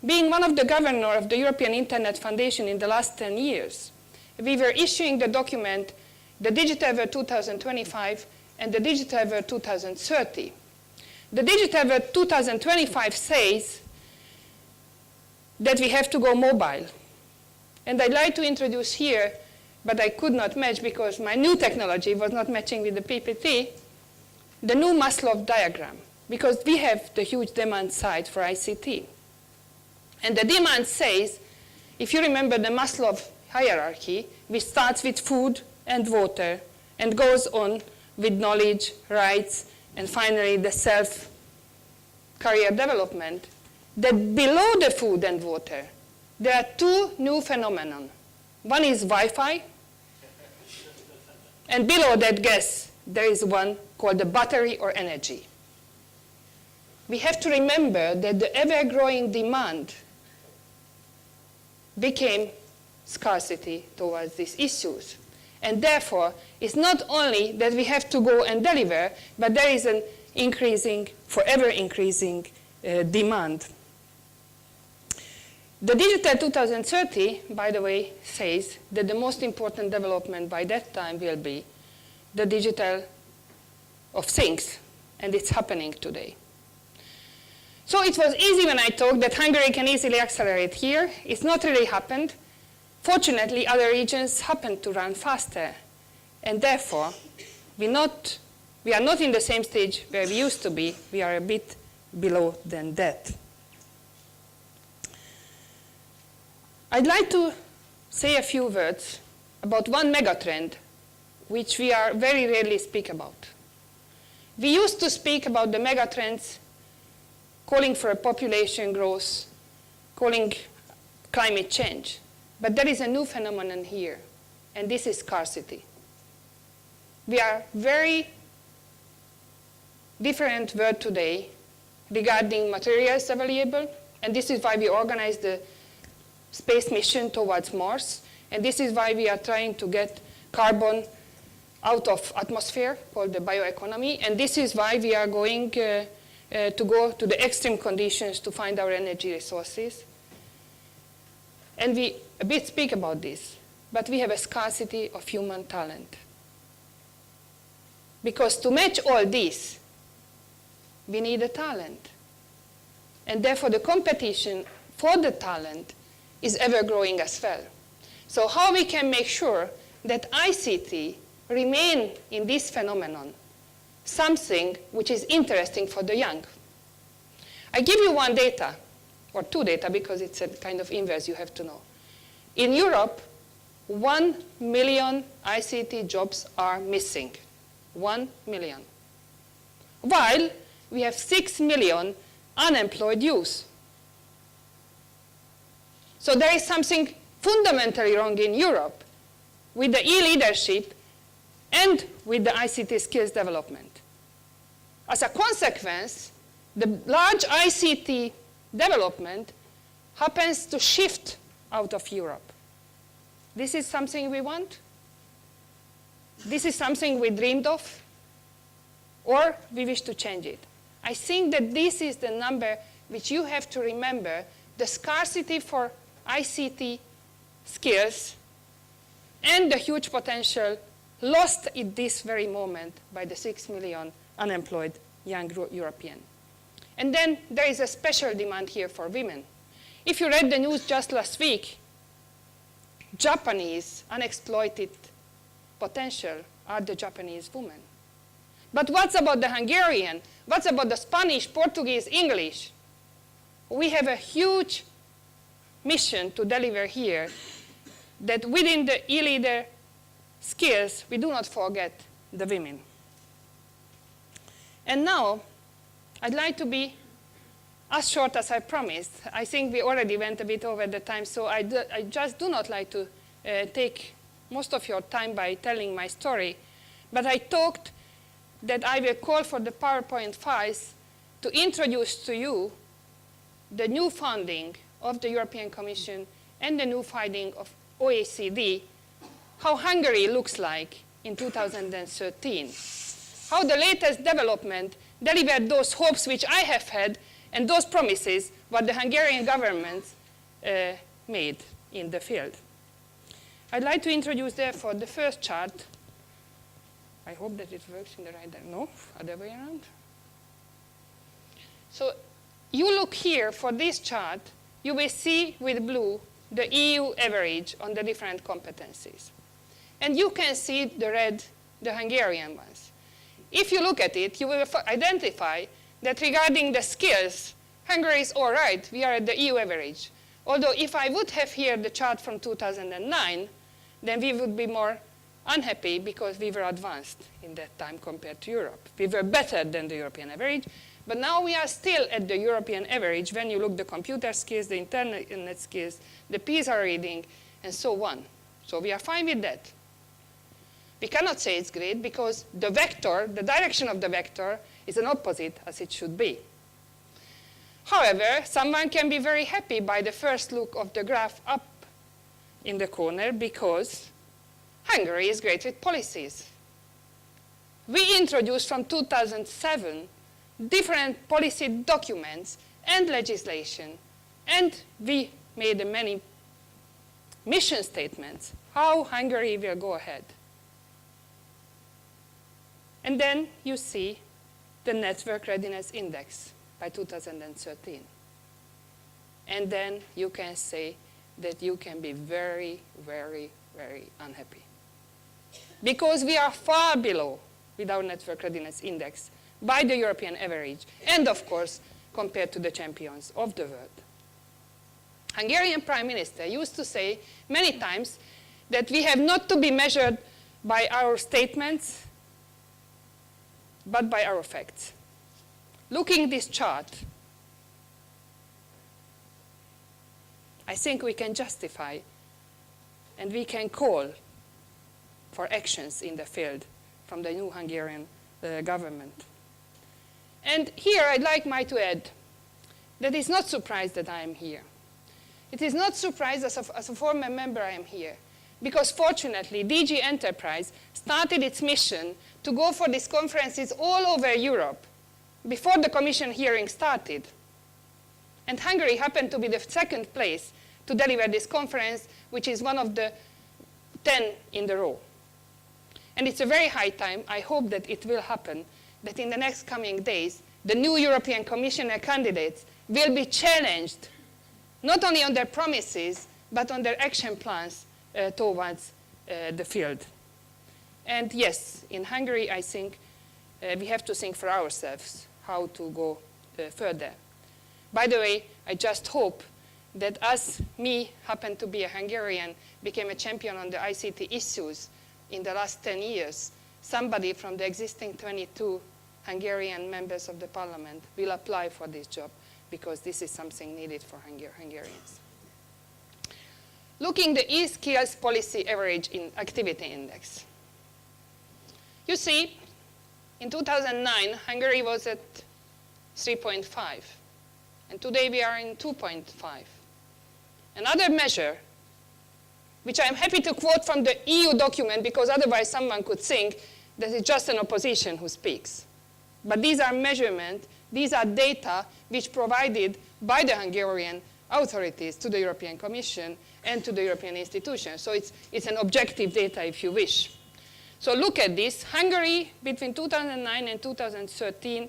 Being one of the governors of the European Internet Foundation in the last 10 years, we were issuing the document, the Digital World 2025 and the Digital World 2030. The Digital World 2025 says that we have to go mobile. And I'd like to introduce here, but I could not match because my new technology was not matching with the PPT, the new Maslow diagram, because we have the huge demand side for ICT. And the demand says, if you remember the Maslow hierarchy, which starts with food and water and goes on with knowledge, rights, and finally the self-career development, that below the food and water, there are two new phenomena. One is Wi-Fi, and below that, guess, there is one called the battery or energy. We have to remember that the ever-growing demand became scarcity towards these issues. And therefore, it's not only that we have to go and deliver, but there is an increasing, forever increasing demand. The Digital 2030, by the way, says that the most important development by that time will be the digital of things, and it's happening today. So it was easy when I talked that Hungary can easily accelerate here. It's not really happened. Fortunately, other regions happen to run faster. And therefore, we are not in the same stage where we used to be. We are a bit below than that. I'd like to say a few words about one megatrend which we are very rarely speak about. We used to speak about the megatrends calling for a population growth, calling climate change. But there is a new phenomenon here, and this is scarcity. We are very different world today regarding materials available, and this is why we organize the space mission towards Mars, and this is why we are trying to get carbon out of atmosphere, called the bioeconomy, and this is why we are going to go to the extreme conditions to find our energy resources. And we a bit speak about this, but we have a scarcity of human talent. Because to match all this, we need a talent. And therefore the competition for the talent is ever growing as well. So how we can make sure that ICT remain in this phenomenon something which is interesting for the young. I give you one data, or two data, because it's a kind of inverse you have to know. In Europe, 1 million ICT jobs are missing. 1 million. While we have 6 million unemployed youth. So there is something fundamentally wrong in Europe with the e-leadership and with the ICT skills development. As a consequence, the large ICT development happens to shift out of Europe. This is something we want? This is something we dreamed of? Or we wish to change it? I think that this is the number which you have to remember, the scarcity for ICT skills and the huge potential lost at this very moment by the 6 million unemployed young European. And then there is a special demand here for women. If you read the news just last week, Japanese unexploited potential are the Japanese women. But what's about the Hungarian? What's about the Spanish, Portuguese, English? We have a huge mission to deliver here, that within the e-leader skills, we do not forget the women. And now, I'd like to be as short as I promised. I think we already went a bit over the time, so I just do not like to take most of your time by telling my story. But I talked that I will call for the PowerPoint files to introduce to you the new funding of the European Commission and the new funding of OECD, how Hungary looks like in 2013, how the latest development delivered those hopes which I have had and those promises what the Hungarian government made in the field. I'd like to introduce, therefore, the first chart. I hope that it works in the right direction. No, other way around. So you look here for this chart, you will see with blue the EU average on the different competencies. And you can see the red, the Hungarian ones. If you look at it, you will identify that regarding the skills, Hungary is all right, we are at the EU average. Although if I would have here the chart from 2009, then we would be more unhappy because we were advanced in that time compared to Europe. We were better than the European average, but now we are still at the European average when you look at the computer skills, the internet skills, the PISA reading, and so on. So we are fine with that. We cannot say it's great because the vector, the direction of the vector, is an opposite as it should be. However, someone can be very happy by the first look of the graph up in the corner because Hungary is great with policies. We introduced from 2007 different policy documents and legislation, and we made many mission statements how Hungary will go ahead. And then you see the Network Readiness Index by 2013. And then you can say that you can be very, very, very unhappy. Because we are far below with our Network Readiness Index by the European average, and of course, compared to the champions of the world. Hungarian Prime Minister used to say many times that we have not to be measured by our statements, but by our facts. Looking at this chart, I think we can justify and we can call for actions in the field from the new Hungarian government. And here I'd like to add that it's not surprised that I am here. It is not surprised as a former member I am here, because fortunately DG Enterprise started its mission to go for these conferences all over Europe before the Commission hearing started. And Hungary happened to be the second place to deliver this conference, which is one of the 10 in the row. And it's a very high time. I hope that it will happen, that in the next coming days, the new European Commissioner candidates will be challenged, not only on their promises, but on their action plans towards the field. And yes, in Hungary, I think we have to think for ourselves how to go further. By the way, I just hope that as me, happen to be a Hungarian, became a champion on the ICT issues in the last 10 years, somebody from the existing 22 Hungarian members of the parliament will apply for this job, because this is something needed for Hungarians. Looking the e-skills policy average in activity index. You see, in 2009, Hungary was at 3.5, and today we are in 2.5. Another measure, which I'm happy to quote from the EU document, because otherwise someone could think that it's just an opposition who speaks. But these are measurements, these are data which provided by the Hungarian authorities to the European Commission and to the European institutions. So it's an objective data, if you wish. So look at this. Hungary, between 2009 and 2013,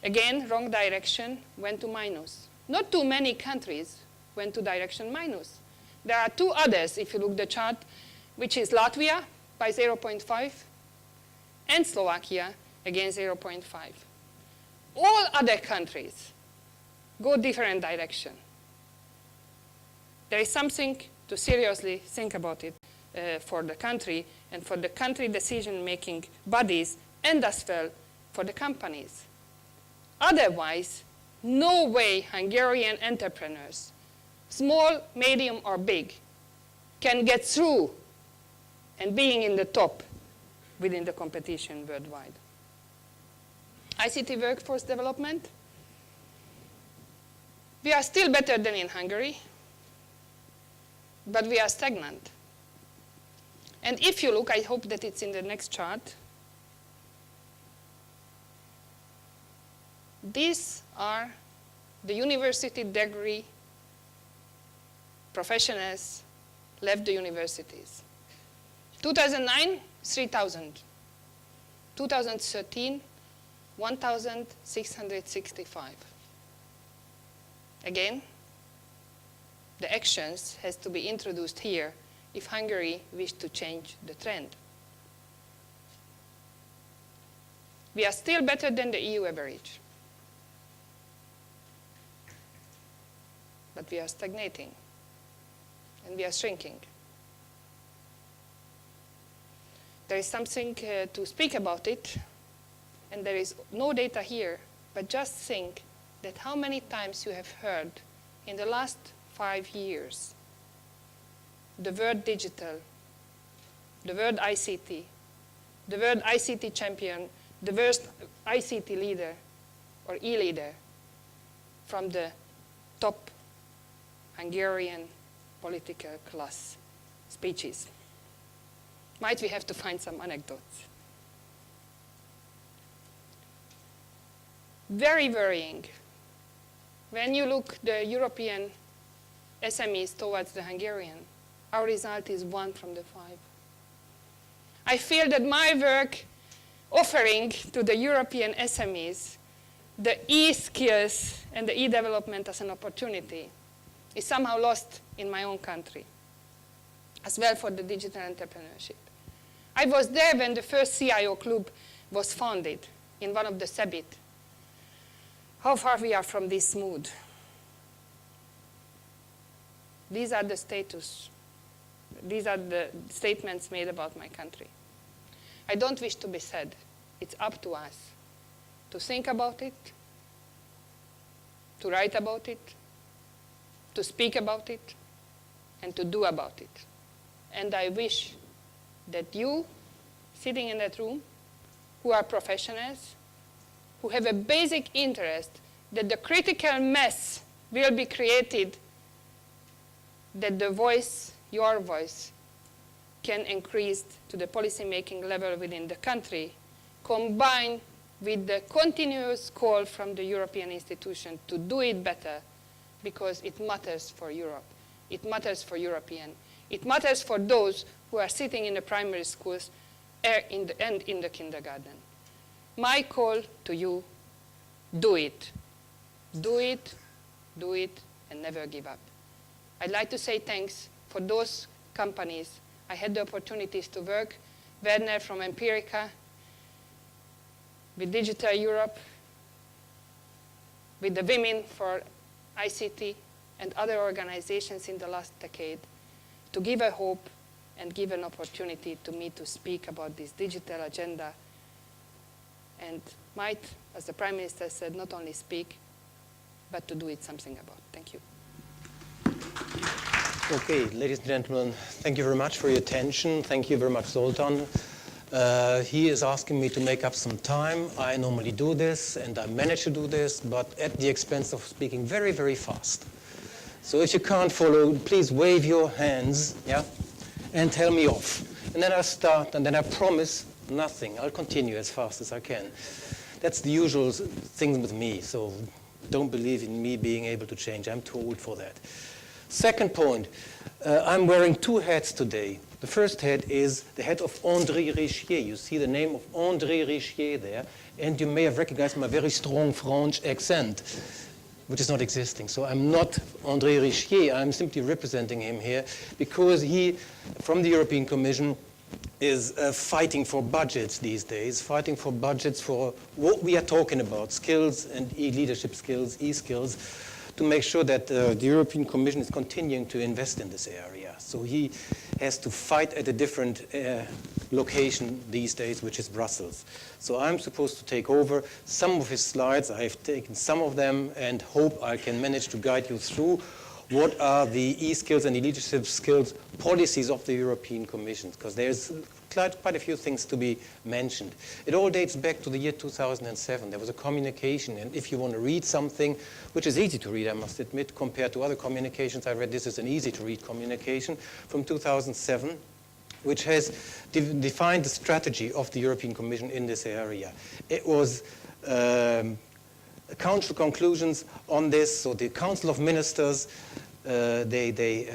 again, wrong direction, went to minus. Not too many countries went to direction minus. There are two others, if you look at the chart, which is Latvia by 0.5 and Slovakia, again 0.5. All other countries go different direction. There is something to seriously think about it for the country and for the country decision-making bodies, and as well for the companies. Otherwise, no way Hungarian entrepreneurs, small, medium, or big, can get through and being in the top within the competition worldwide. ICT workforce development. We are still better than in Hungary, but we are stagnant. And if you look, I hope that it's in the next chart, these are the university degree professionals left the universities. 2009, 3,000. 2013, 1,665. Again, the actions has to be introduced here if Hungary wishes to change the trend. We are still better than the EU average, but we are stagnating and we are shrinking. There is something to speak about it, and there is no data here, but just think that how many times you have heard in the last 5 years the word digital, the word ICT, the word ICT champion, the word ICT leader or e-leader from the top Hungarian political class speeches. Might we have to find some anecdotes? Very worrying. When you look the European SMEs towards the Hungarian, our result is 1 from the 5. I feel that my work offering to the European SMEs the e-skills and the e-development as an opportunity is somehow lost in my own country, as well for the digital entrepreneurship. I was there when the first CIO club was founded in one of the CEBIT. How far we are from this mood. These are the status. These are the statements made about my country. I don't wish to be sad. It's up to us to think about it, to write about it, to speak about it, and to do about it. And I wish that you, sitting in that room, who are professionals, who have a basic interest that the critical mass will be created, that the voice, your voice, can increase to the policy-making level within the country, combined with the continuous call from the European institution to do it better, because it matters for Europe. It matters for European. It matters for those who are sitting in the primary schools and in the kindergarten. My call to you, do it. Do it, do it, and never give up. I'd like to say thanks for those companies I had the opportunities to work, Werner from Empirica, with Digital Europe, with the Women for ICT, and other organizations in the last decade, to give a hope and give an opportunity to me to speak about this digital agenda, and might, as the Prime Minister said, not only speak, but to do it something about. Thank you. Okay, ladies and gentlemen, thank you very much for your attention. Thank you very much, Zoltan. He is asking me to make up some time. I normally do this, and I manage to do this, but at the expense of speaking very, very fast. So if you can't follow, please wave your hands, yeah, and tell me off. And then I'll start, and then I promise nothing. I'll continue as fast as I can. That's the usual thing with me, so don't believe in me being able to change. I'm too old for that. Second point, I'm wearing two hats today. The first hat is the hat of André Richier. You see the name of André Richier there, and you may have recognized my very strong French accent, which is not existing. So I'm not André Richier. I'm simply representing him here because he, from the European Commission, is fighting for budgets these days, fighting for budgets for what we are talking about, skills and e-leadership skills, e-skills, to make sure that the European Commission is continuing to invest in this area. So he has to fight at a different location these days, which is Brussels. So I'm supposed to take over some of his slides. I have taken some of them and hope I can manage to guide you through what are the e-skills and e-leadership skills policies of the European Commission, because there's quite a few things to be mentioned. It all dates back to the year 2007. There was a communication, and if you want to read something, which is easy to read, I must admit, compared to other communications I read, this is an easy-to-read communication from 2007, which has defined the strategy of the European Commission in this area. It was Council conclusions on this, so the Council of Ministers, they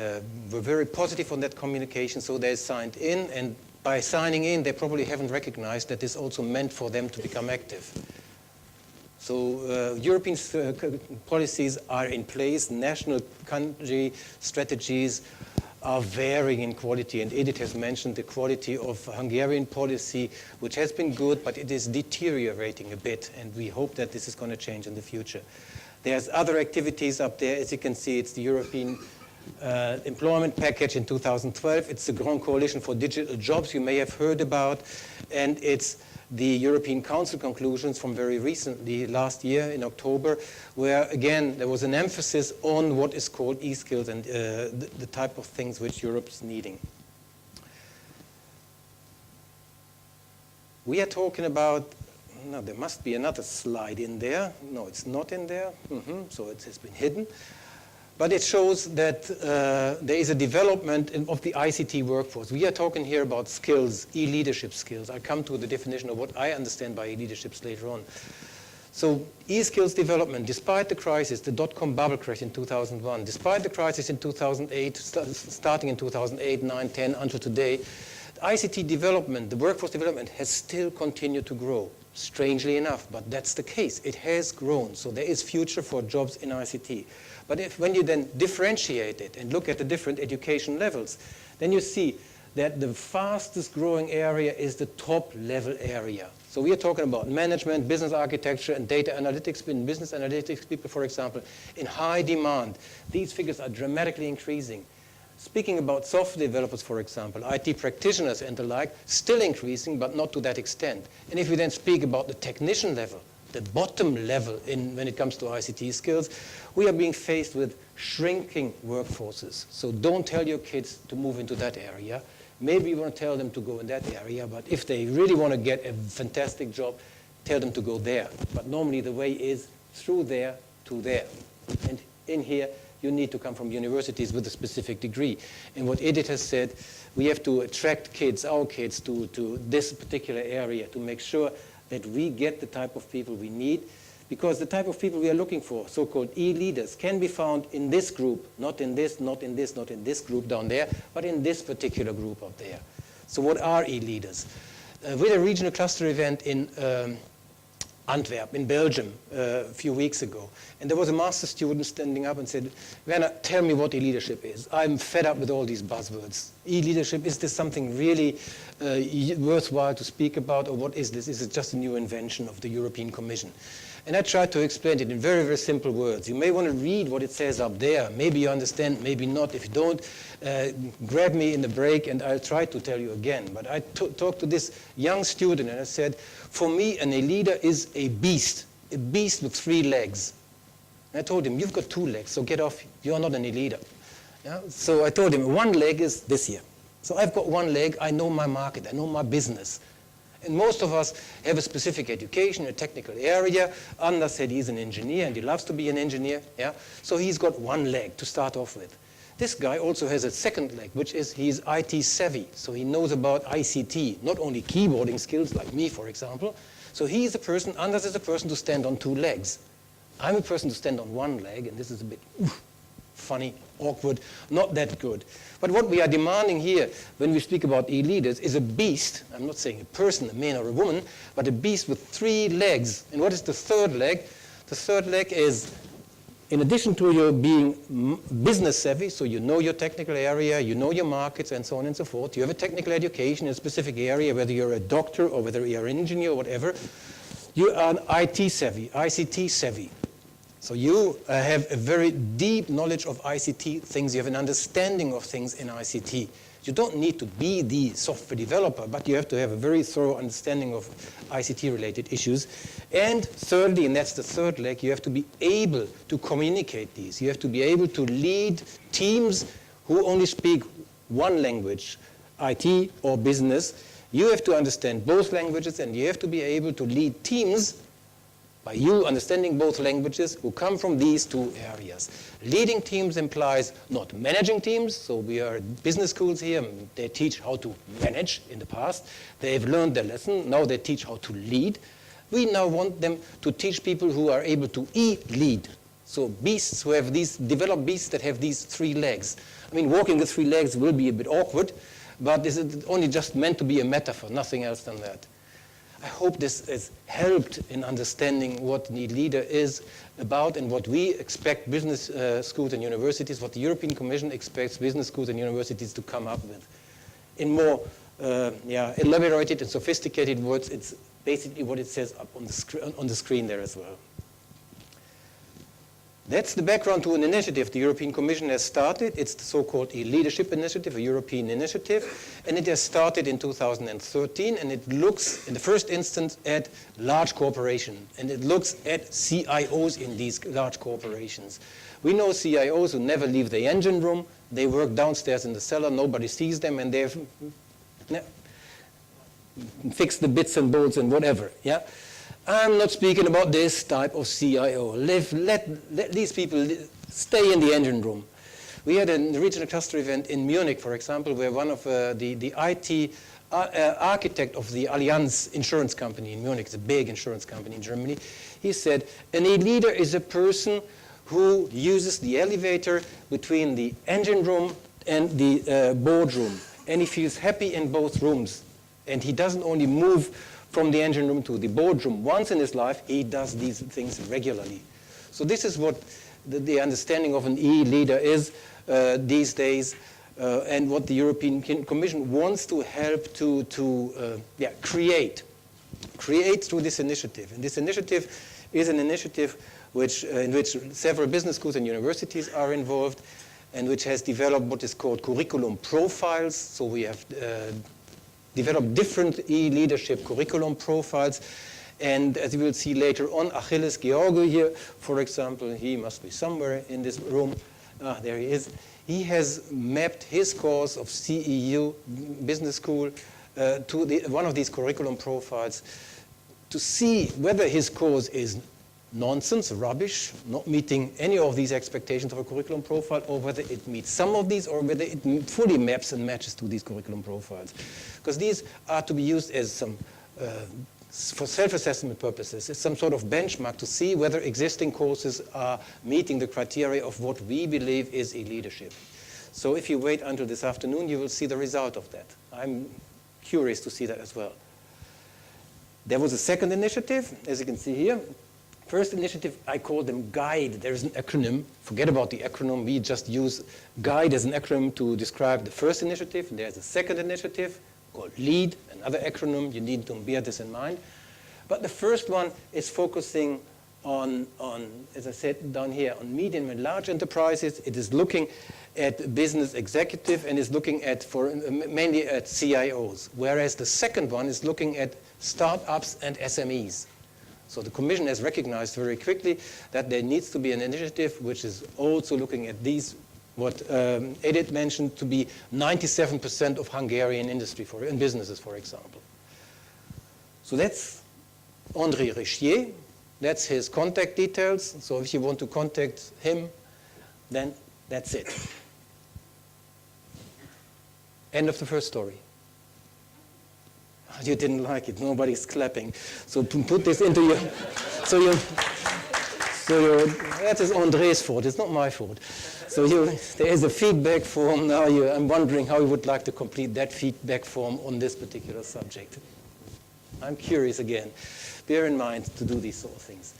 were very positive on that communication, so they signed in, and by signing in, they probably haven't recognized that this also meant for them to become active. So European policies are in place, national country strategies are varying in quality, and Edith has mentioned the quality of Hungarian policy, which has been good, but it is deteriorating a bit, and we hope that this is going to change in the future. There's other activities up there. As you can see, it's the European Employment Package in 2012. It's the Grand Coalition for Digital Jobs you may have heard about, and it's the European Council conclusions from very recently, last year in October, where again there was an emphasis on what is called e-skills and the type of things which Europe is needing. We are talking about, no, there must be another slide in there. No, it's not in there, so it has been hidden. But it shows that there is a development of the ICT workforce. We are talking here about skills, e-leadership skills. I'll come to the definition of what I understand by e-leaderships later on. So e-skills development, despite the crisis, the dot-com bubble crash in 2001, despite the crisis in 2008, starting in 2008, 9, 10, until today, the ICT development, the workforce development has still continued to grow. Strangely enough, but that's the case. It has grown, so there is future for jobs in ICT. But when you then differentiate it and look at the different education levels, then you see that the fastest growing area is the top level area. So we are talking about management, business architecture, and data analytics. In business analytics people, for example, in high demand. These figures are dramatically increasing. Speaking about software developers, for example, IT practitioners and the like, still increasing, but not to that extent. And if we then speak about the technician level, the bottom level when it comes to ICT skills, we are being faced with shrinking workforces. So don't tell your kids to move into that area. Maybe you want to tell them to go in that area, but if they really want to get a fantastic job, tell them to go there. But normally the way is through there to there. And in here, you need to come from universities with a specific degree. And what Edith has said, we have to attract kids, our kids, to this particular area to make sure that we get the type of people we need, because the type of people we are looking for, so-called e-leaders, can be found in this group, not in this, not in this, not in this group down there, but in this particular group up there. So what are e-leaders? We had a regional cluster event in Antwerp, in Belgium, a few weeks ago. And there was a master student standing up and said, Werner, tell me what e-leadership is. I'm fed up with all these buzzwords. E-leadership, is this something really worthwhile to speak about, or what is this? Is it just a new invention of the European Commission? And I tried to explain it in very, very simple words. You may want to read what it says up there. Maybe you understand, maybe not. If you don't, grab me in the break and I'll try to tell you again. But I talked to this young student and I said, for me, an e-leader is a beast with 3 legs. And I told him, you've got 2 legs, so get off. You're not an e-leader. Yeah? So I told him, 1 leg is this here. So I've got 1 leg. I know my market. I know my business. And most of us have a specific education, a technical area. Anders said he's an engineer and he loves to be an engineer. Yeah? So he's got 1 leg to start off with. This guy also has a 2nd leg, which is he's IT savvy. So he knows about ICT, not only keyboarding skills like me, for example. So he's a person, Anders is a person to stand on 2 legs. I'm a person to stand on 1 leg, and this is a bit funny, awkward, not that good. But what we are demanding here when we speak about e-leaders is a beast. I'm not saying a person, a man or a woman, but a beast with 3 legs. And what is the 3rd leg? The 3rd leg is, in addition to your being business savvy, so you know your technical area, you know your markets, and so on and so forth, you have a technical education in a specific area, whether you're a doctor or whether you're an engineer or whatever, you are an IT savvy, ICT savvy. So you have a very deep knowledge of ICT things. You have an understanding of things in ICT. You don't need to be the software developer, but you have to have a very thorough understanding of ICT-related issues. And thirdly, and that's the 3rd leg, you have to be able to communicate these. You have to be able to lead teams who only speak 1 language, IT or business. You have to understand both languages, and you have to be able to lead teams by you understanding both languages who come from these 2 areas. Leading teams implies not managing teams, so we are business schools here, they teach how to manage in the past. They've learned their lesson, now they teach how to lead. We now want them to teach people who are able to lead. So beasts who have these, developed beasts that have these 3 legs. I mean, walking with 3 legs will be a bit awkward, but this is only just meant to be a metaphor, nothing else than that. I hope this has helped in understanding what an e-leader is about and what we expect business schools and universities, what the European Commission expects business schools and universities to come up with. In more elaborated and sophisticated words, it's basically what it says up on the screen there as well. That's the background to an initiative the European Commission has started. It's the so-called e-leadership initiative, a European initiative, and it has started in 2013, and it looks, in the first instance, at large corporations, and it looks at CIOs in these large corporations. We know CIOs who never leave the engine room. They work downstairs in the cellar, nobody sees them, and they've fixed the bits and bolts and whatever, yeah? I'm not speaking about this type of CIO. Let these people stay in the engine room. We had a regional cluster event in Munich, for example, where one of the IT architect of the Allianz insurance company in Munich, it's a big insurance company in Germany, he said, an e-leader is a person who uses the elevator between the engine room and the boardroom. And he feels happy in both rooms. And he doesn't only move from the engine room to the boardroom once in his life, he does these things regularly. So this is what the understanding of an e-leader is these days, and what the European Commission wants to help to create through this initiative. And this initiative is an initiative in which several business schools and universities are involved, and which has developed what is called curriculum profiles. So we have develop different e-leadership curriculum profiles. And as you will see later on, Achilles Georgiou here, for example, he must be somewhere in this room, There he is. He has mapped his course of CEU, business school, to one of these curriculum profiles to see whether his course is nonsense, rubbish, not meeting any of these expectations of a curriculum profile, or whether it meets some of these, or whether it fully maps and matches to these curriculum profiles. Because these are to be used as some, for self-assessment purposes, it's some sort of benchmark to see whether existing courses are meeting the criteria of what we believe is e-leadership. So if you wait until this afternoon, you will see the result of that. I'm curious to see that as well. There was a second initiative, as you can see here. First initiative, I call them GUIDE. There's an acronym. Forget about the acronym. We just use GUIDE as an acronym to describe the first initiative. There's a second initiative called LEAD, another acronym. You need to bear this in mind. But the first one is focusing on, as I said down here, on medium and large enterprises. It is looking at business executive and is looking at, mainly at CIOs. Whereas the second one is looking at startups and SMEs. So the Commission has recognized very quickly that there needs to be an initiative which is also looking at these, what Edith mentioned, to be 97% of Hungarian industry and businesses, for example. So that's André Richier. That's his contact details. So if you want to contact him, then that's it. End of the first story. You didn't like it. Nobody's clapping. So put this into your. That is André's fault. It's not my fault. So there is a feedback form now. I'm wondering how you would like to complete that feedback form on this particular subject. I'm curious again. Bear in mind to do these sort of things.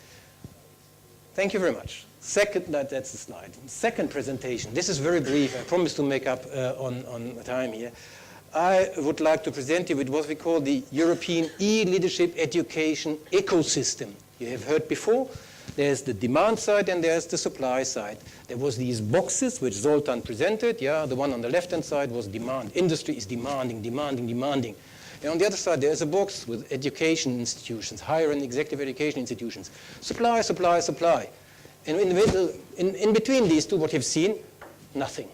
Thank you very much. Second, that's the slide. Second presentation. This is very brief. I promise to make up on time here. I would like to present you with what we call the European e-leadership education ecosystem. You have heard before, there's the demand side and there's the supply side. There was these boxes which Zoltan presented. Yeah, the one on the left-hand side was demand. Industry is demanding, demanding, demanding. And on the other side, there's a box with education institutions, higher and executive education institutions. Supply, supply, supply. And in the middle, in between these two, what you've seen, nothing.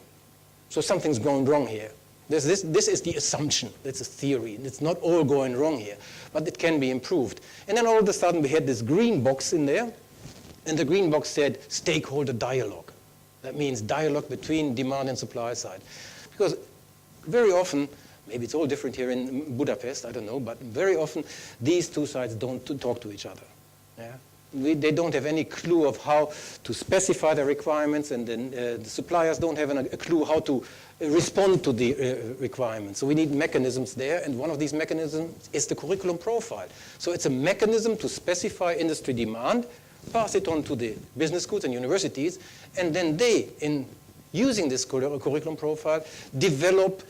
So something's going wrong here. This is the assumption. That's a theory. It's not all going wrong here, but it can be improved. And then all of a sudden, we had this green box in there, and the green box said stakeholder dialogue. That means dialogue between demand and supply side. Because very often, maybe it's all different here in Budapest, I don't know, but very often, these two sides don't talk to each other. Yeah? They don't have any clue of how to specify the requirements, and then the suppliers don't have a clue how to respond to the requirements. So we need mechanisms there, and one of these mechanisms is the curriculum profile. So it's a mechanism to specify industry demand, pass it on to the business schools and universities, and then they, in using this curriculum profile, develop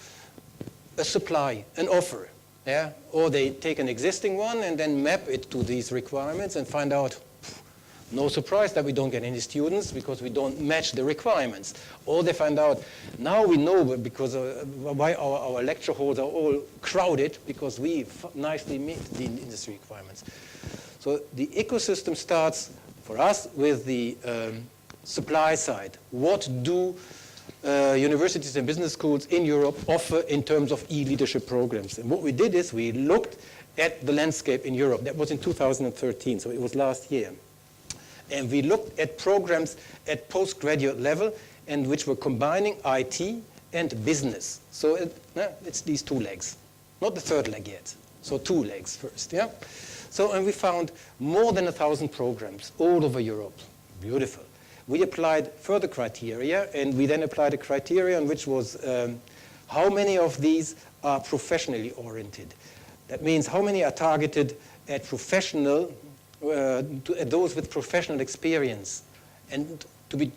a supply, an offer. Yeah? Or they take an existing one and then map it to these requirements and find out, no surprise that we don't get any students because we don't match the requirements. Or they find out, now we know because why our lecture halls are all crowded, because we nicely meet the industry requirements. So the ecosystem starts for us with the supply side. What do universities and business schools in Europe offer in terms of e-leadership programs? And what we did is we looked at the landscape in Europe. That was in 2013, so it was last year. And we looked at programs at postgraduate level, and which were combining IT and business. So it's these two legs, not the third leg yet. So two legs first, yeah? So, and we found more than 1,000 programs all over Europe. Beautiful. We applied further criteria, and we then applied a criterion which was how many of these are professionally oriented. That means how many are targeted at professional, at those with professional experience, and to be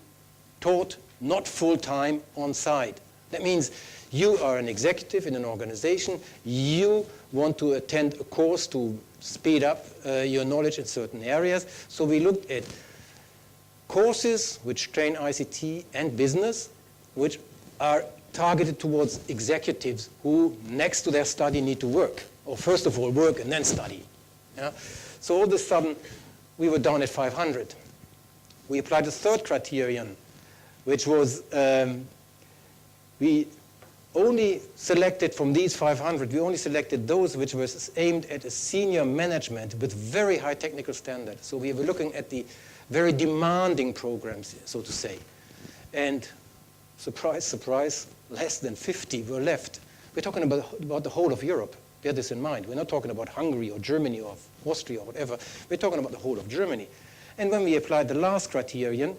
taught not full-time on site. That means you are an executive in an organization, you want to attend a course to speed up your knowledge in certain areas. So we looked at courses which train ICT and business, which are targeted towards executives who, next to their study, need to work, or first of all work and then study. Yeah? So all of a sudden, we were down at 500. We applied a third criterion. which was, we only selected from these 500, we only selected those which were aimed at a senior management with very high technical standards. So we were looking at the very demanding programs, so to say. And surprise, surprise, less than 50 were left. We're talking about the whole of Europe. Bear this in mind. We're not talking about Hungary or Germany or Austria or whatever. We're talking about the whole of Germany. And when we applied the last criterion,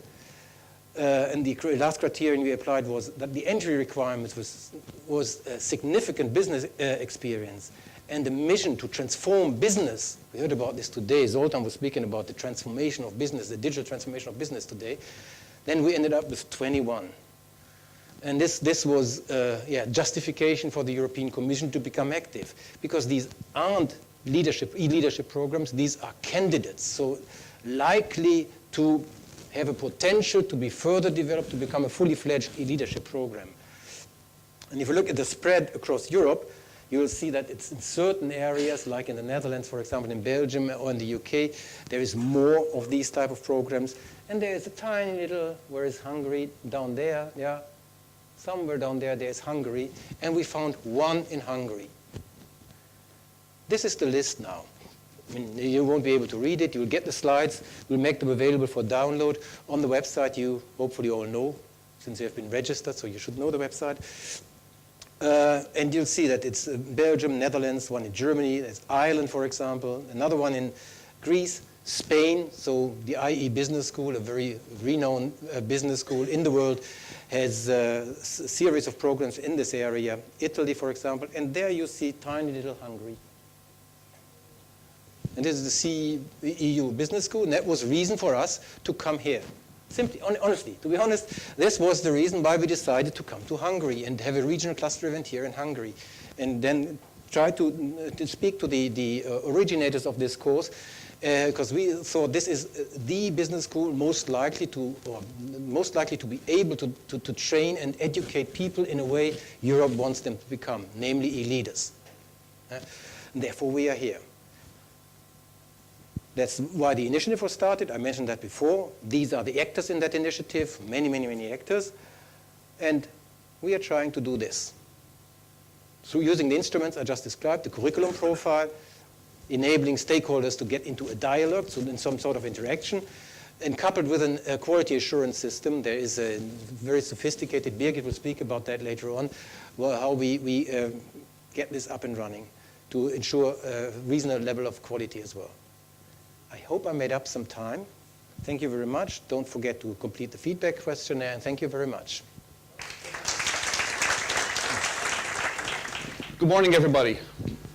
and the last criterion we applied was that the entry requirements was a significant business experience and the mission to transform business. We heard about this today. Zoltan was speaking about the transformation of business, the digital transformation of business today. Then we ended up with 21. And this was justification for the European Commission to become active, because these aren't e-leadership programs, these are candidates, so likely to have a potential to be further developed to become a fully fledged e-leadership program. And if you look at the spread across Europe, you will see that it's in certain areas, like in the Netherlands, for example, in Belgium or in the UK, there is more of these type of programs. And there is a tiny little, where is Hungary? Down there, yeah. Somewhere down there, there's Hungary, and we found one in Hungary. This is the list now. I mean, you won't be able to read it. You'll get the slides. We'll make them available for download on the website. You hopefully all know, since you have been registered, so you should know the website. And you'll see that it's Belgium, Netherlands, one in Germany, there's Ireland, for example, another one in Greece, Spain, so the IE Business School, a very renowned business school in the world, has a series of programs in this area. Italy, for example, and there you see tiny little Hungary. And this is the EU Business School, and that was reason for us to come here. Simply, honestly, to be honest, this was the reason why we decided to come to Hungary and have a regional cluster event here in Hungary. And then try to speak to the originators of this course, because we thought this is the business school most likely to be able to train and educate people in a way Europe wants them to become, namely e-leaders. And therefore, we are here. That's why the initiative was started. I mentioned that before. These are the actors in that initiative, many, many, many actors. And we are trying to do this. So using the instruments I just described, the curriculum profile, enabling stakeholders to get into a dialogue, so in some sort of interaction, and coupled with a quality assurance system. There is a very sophisticated, Birgit will speak about that later on, well, how we get this up and running to ensure a reasonable level of quality as well. I hope I made up some time. Thank you very much. Don't forget to complete the feedback questionnaire, and thank you very much. Good morning, everybody.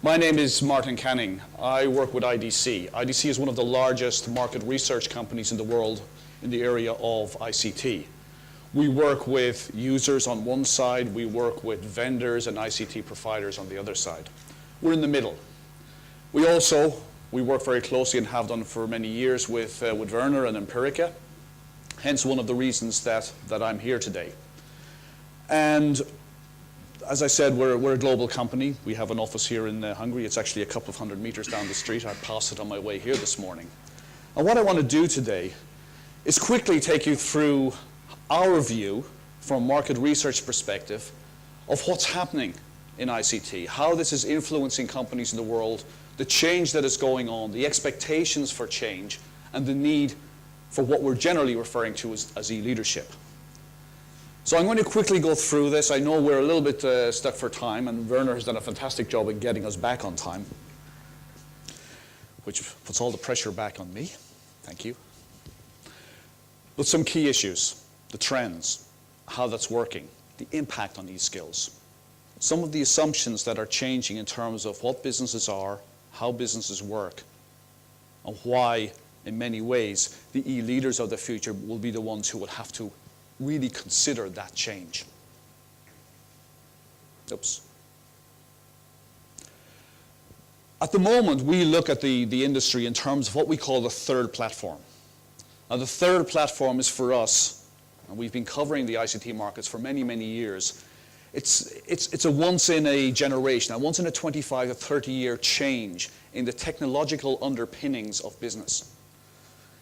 My name is Martin Canning. I work with IDC. IDC is one of the largest market research companies in the world in the area of ICT. We work with users on one side, we work with vendors and ICT providers on the other side. We're in the middle. We work very closely and have done for many years with Werner and Empirica, hence one of the reasons that I'm here today. And as I said, we're a global company. We have an office here in Hungary. It's actually a couple of hundred meters down the street. I passed it on my way here this morning. And what I want to do today is quickly take you through our view from a market research perspective of what's happening in ICT, how this is influencing companies in the world, the change that is going on, the expectations for change, and the need for what we're generally referring to as e-leadership. So I'm going to quickly go through this. I know we're a little bit stuck for time, and Werner has done a fantastic job in getting us back on time, which puts all the pressure back on me. Thank you. But some key issues, the trends, how that's working, the impact on these skills, some of the assumptions that are changing in terms of what businesses are, how businesses work, and why, in many ways, the e-leaders of the future will be the ones who will have to really consider that change. Oops. At the moment, we look at the industry in terms of what we call the third platform. Now, the third platform is for us, and we've been covering the ICT markets for many, many years. It's a once in a generation, a once in a 25 to 30-year change in the technological underpinnings of business.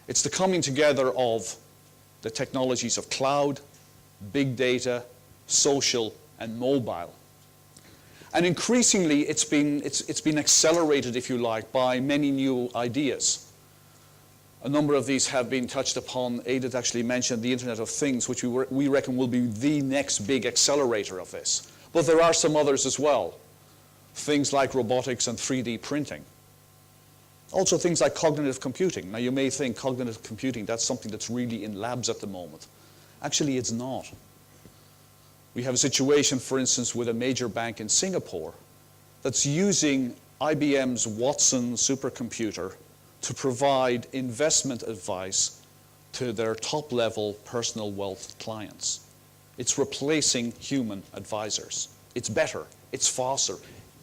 It's the coming together of the technologies of cloud, big data, social, and mobile. And increasingly, it's been accelerated, if you like, by many new ideas. A number of these have been touched upon. Edith actually mentioned the Internet of Things, which we reckon will be the next big accelerator of this. But there are some others as well. Things like robotics and 3D printing. Also things like cognitive computing. Now you may think cognitive computing, that's something that's really in labs at the moment. Actually, it's not. We have a situation, for instance, with a major bank in Singapore that's using IBM's Watson supercomputer to provide investment advice to their top-level personal wealth clients. It's replacing human advisors. It's better, it's faster,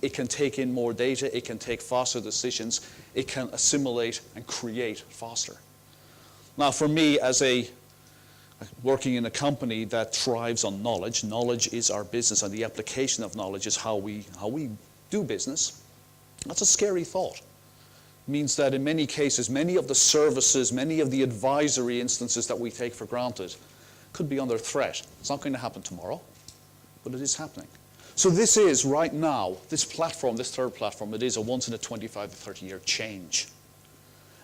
it can take in more data, it can take faster decisions, it can assimilate and create faster. Now for me, as working in a company that thrives on knowledge, knowledge is our business and the application of knowledge is how we do business, that's a scary thought. It means that in many cases, many of the services, many of the advisory instances that we take for granted could be under threat. It's not going to happen tomorrow, but it is happening. So this is, right now, this platform, this third platform, it is a once in a 25 to 30 year change.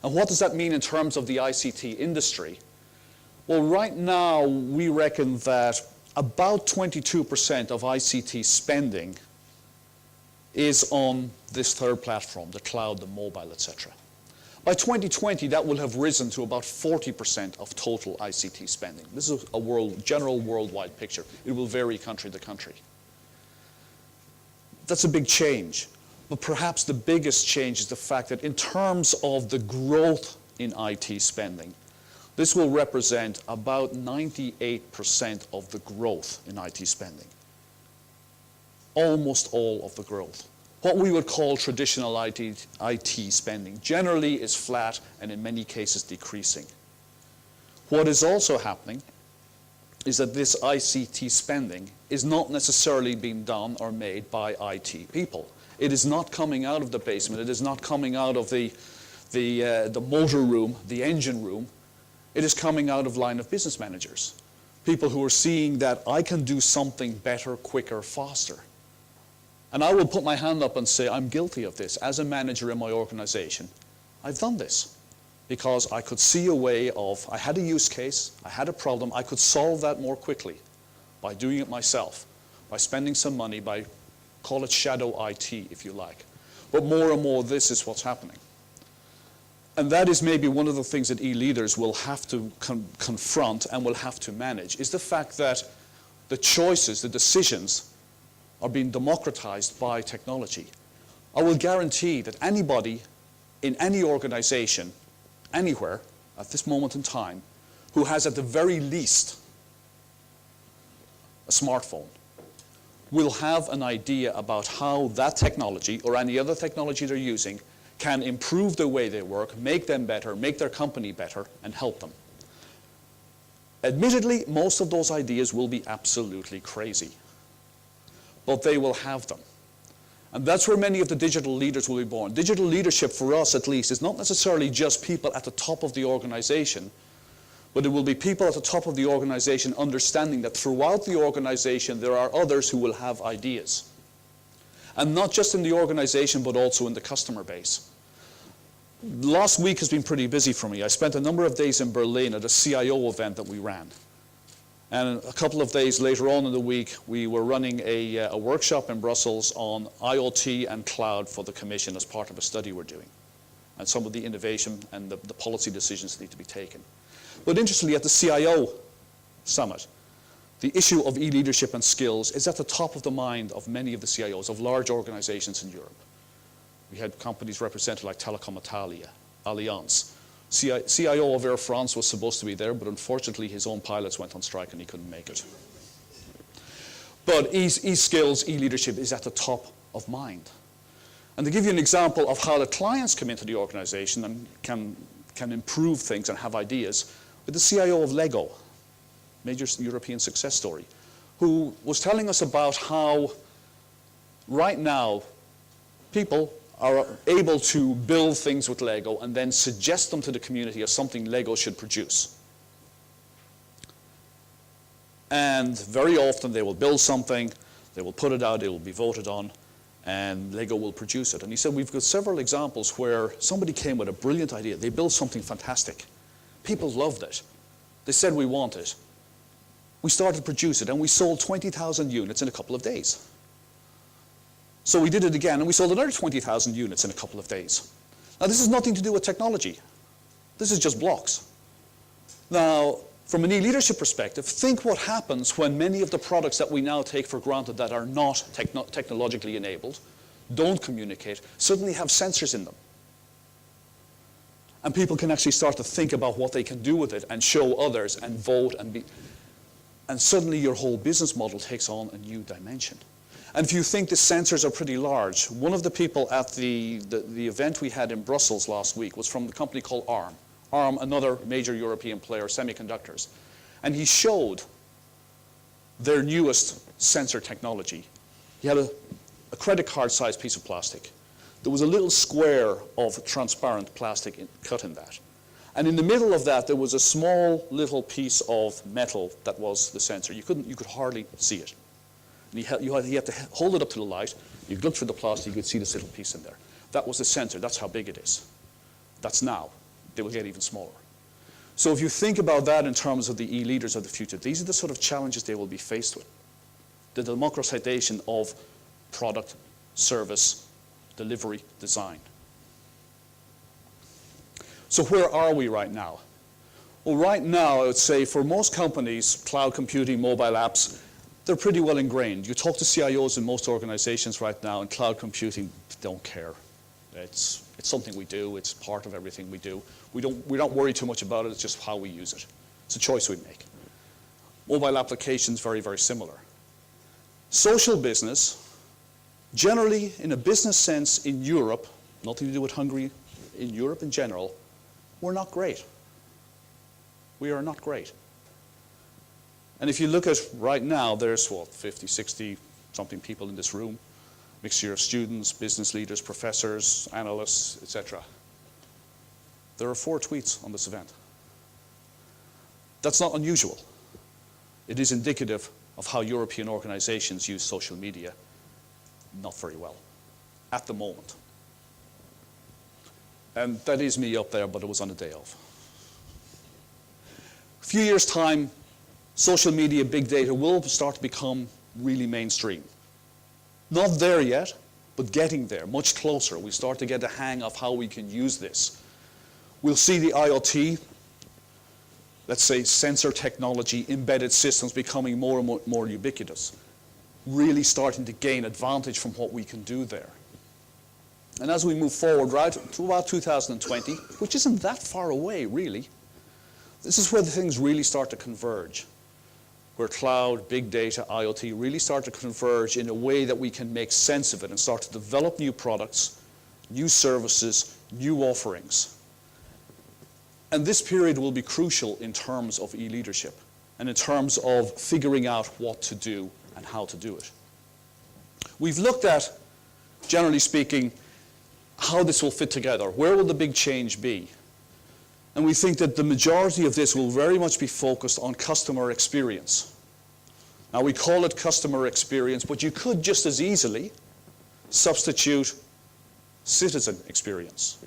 And what does that mean in terms of the ICT industry? Well, right now, we reckon that about 22% of ICT spending is on this third platform, the cloud, the mobile, etc. By 2020, that will have risen to about 40% of total ICT spending. This is a general worldwide picture. It will vary country to country. That's a big change. But perhaps the biggest change is the fact that in terms of the growth in IT spending, this will represent about 98% of the growth in IT spending. Almost all of the growth. What we would call traditional IT spending generally is flat and in many cases decreasing. What is also happening is that this ICT spending is not necessarily being done or made by IT people. It is not coming out of the basement. It is not coming out of the motor room, the engine room. It is coming out of line of business managers. People who are seeing that I can do something better, quicker, faster. And I will put my hand up and say, I'm guilty of this. As a manager in my organization, I've done this. Because I could see a way of, I had a use case, I had a problem, I could solve that more quickly by doing it myself, by spending some money, by, call it shadow IT if you like. But more and more this is what's happening. And that is maybe one of the things that e-leaders will have to confront and will have to manage, is the fact that the choices, the decisions are being democratized by technology. I will guarantee that anybody in any organization, anywhere, at this moment in time, who has at the very least a smartphone, will have an idea about how that technology, or any other technology they're using, can improve the way they work, make them better, make their company better, and help them. Admittedly, most of those ideas will be absolutely crazy, but they will have them. And that's where many of the digital leaders will be born. Digital leadership, for us at least, is not necessarily just people at the top of the organization, but it will be people at the top of the organization understanding that throughout the organization there are others who will have ideas. And not just in the organization, but also in the customer base. Last week has been pretty busy for me. I spent a number of days in Berlin at a CIO event that we ran. And a couple of days later on in the week, we were running a workshop in Brussels on IoT and cloud for the Commission as part of a study we're doing, and some of the innovation and the policy decisions that need to be taken. But interestingly, at the CIO summit, the issue of e-leadership and skills is at the top of the mind of many of the CIOs of large organizations in Europe. We had companies represented like Telecom Italia, Allianz. CIO of Air France was supposed to be there, but unfortunately his own pilots went on strike and he couldn't make it. But e-skills, e-leadership is at the top of mind. And to give you an example of how the clients come into the organization and can improve things and have ideas, with the CIO of Lego, major European success story, who was telling us about how right now people are able to build things with Lego and then suggest them to the community as something Lego should produce. And very often they will build something, they will put it out, it will be voted on, and Lego will produce it. And he said, we've got several examples where somebody came with a brilliant idea. They built something fantastic. People loved it. They said, we want it. We started to produce it, and we sold 20,000 units in a couple of days. So we did it again, and we sold another 20,000 units in a couple of days. Now, this has nothing to do with technology. This is just blocks. Now, from an e-leadership perspective, think what happens when many of the products that we now take for granted that are not technologically enabled, don't communicate, suddenly have sensors in them. And people can actually start to think about what they can do with it and show others and vote and suddenly your whole business model takes on a new dimension. And if you think the sensors are pretty large, one of the people at the event we had in Brussels last week was from the company called ARM. ARM, another major European player, semiconductors. And he showed their newest sensor technology. He had a credit card-sized piece of plastic. There was a little square of transparent plastic cut in that. And in the middle of that, there was a small little piece of metal that was the sensor. You could hardly see it. And he had to hold it up to the light. You'd look through the plastic, you could see this little piece in there. That was the sensor. That's how big it is. That's now. They will get even smaller. So if you think about that in terms of the e-leaders of the future, these are the sort of challenges they will be faced with. The democratization of product, service, delivery, design. So where are we right now? Well, right now, I would say for most companies, cloud computing, mobile apps, they're pretty well ingrained. You talk to CIOs in most organizations right now, and cloud computing, don't care. It's something we do. It's part of everything we do. We don't worry too much about it. It's just how we use it. It's a choice we make. Mobile applications, very, very similar. Social business, generally in a business sense in Europe, nothing to do with Hungary, in Europe in general, we're not great. We are not great. And if you look at right now, there's what, 50, 60 something people in this room, mixture of students, business leaders, professors, analysts, etc. There are 4 tweets on this event. That's not unusual. It is indicative of how European organizations use social media not very well at the moment. And that is me up there, but it was on a day off. A few years' time, social media, big data will start to become really mainstream. Not there yet, but getting there, much closer. We start to get a hang of how we can use this. We'll see the IoT, let's say sensor technology, embedded systems becoming more and more ubiquitous, really starting to gain advantage from what we can do there. And as we move forward, right to about 2020, which isn't that far away, really, this is where the things really start to converge, where cloud, big data, IoT really start to converge in a way that we can make sense of it and start to develop new products, new services, new offerings. And this period will be crucial in terms of e-leadership and in terms of figuring out what to do and how to do it. We've looked at, generally speaking, how this will fit together. Where will the big change be? And we think that the majority of this will very much be focused on customer experience. Now, we call it customer experience, but you could just as easily substitute citizen experience,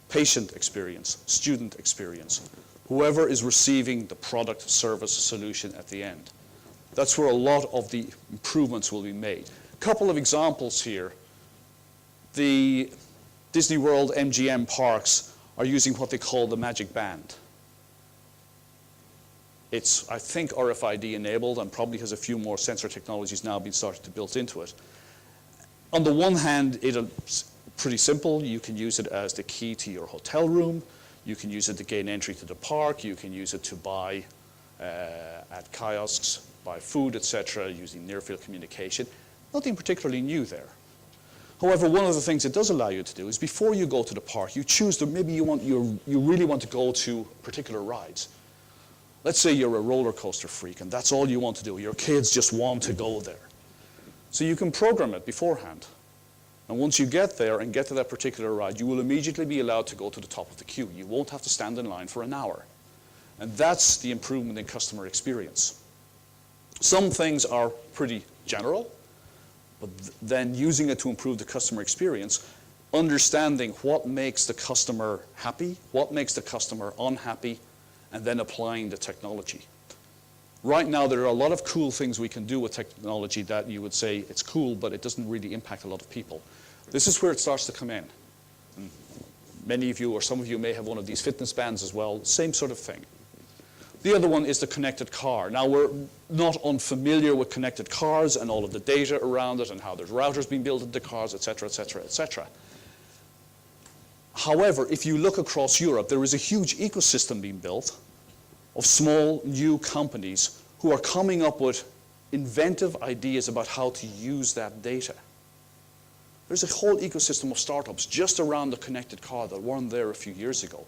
patient experience, student experience, whoever is receiving the product, service, solution at the end. That's where a lot of the improvements will be made. A couple of examples here. The Disney World MGM parks are using what they call the Magic Band. It's, I think, RFID enabled and probably has a few more sensor technologies now being started to built into it. On the one hand, it's pretty simple. You can use it as the key to your hotel room. You can use it to gain entry to the park. You can use it to buy at kiosks, buy food, etc., using near-field communication. Nothing particularly new there. However, one of the things it does allow you to do is before you go to the park, you choose to, maybe you really want to go to particular rides. Let's say you're a roller coaster freak and that's all you want to do. Your kids just want to go there. So you can program it beforehand. And once you get there and get to that particular ride, you will immediately be allowed to go to the top of the queue. You won't have to stand in line for an hour. And that's the improvement in customer experience. Some things are pretty general, but then using it to improve the customer experience, understanding what makes the customer happy, what makes the customer unhappy, and then applying the technology. Right now, there are a lot of cool things we can do with technology that you would say it's cool, but it doesn't really impact a lot of people. This is where it starts to come in. And many of you, or some of you, may have one of these fitness bands as well, same sort of thing. The other one is the connected car. Now, we're not unfamiliar with connected cars and all of the data around it and how there's routers being built into cars, et cetera, et cetera, et cetera. However, if you look across Europe, there is a huge ecosystem being built of small, new companies who are coming up with inventive ideas about how to use that data. There's a whole ecosystem of startups just around the connected car that weren't there a few years ago.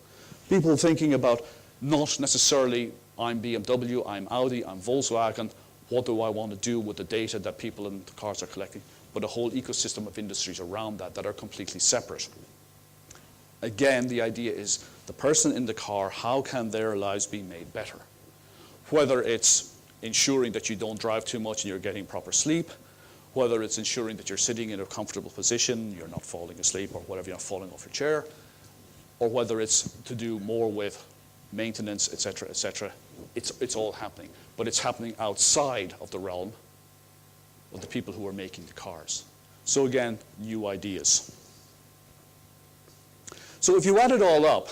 People thinking about not necessarily, I'm BMW, I'm Audi, I'm Volkswagen, what do I want to do with the data that people in the cars are collecting, but a whole ecosystem of industries around that that are completely separate. Again, the idea is the person in the car, how can their lives be made better? Whether it's ensuring that you don't drive too much and you're getting proper sleep, whether it's ensuring that you're sitting in a comfortable position, you're not falling asleep or whatever, you're not falling off your chair, or whether it's to do more with maintenance, et cetera, it's all happening. But it's happening outside of the realm of the people who are making the cars. So again, new ideas. So if you add it all up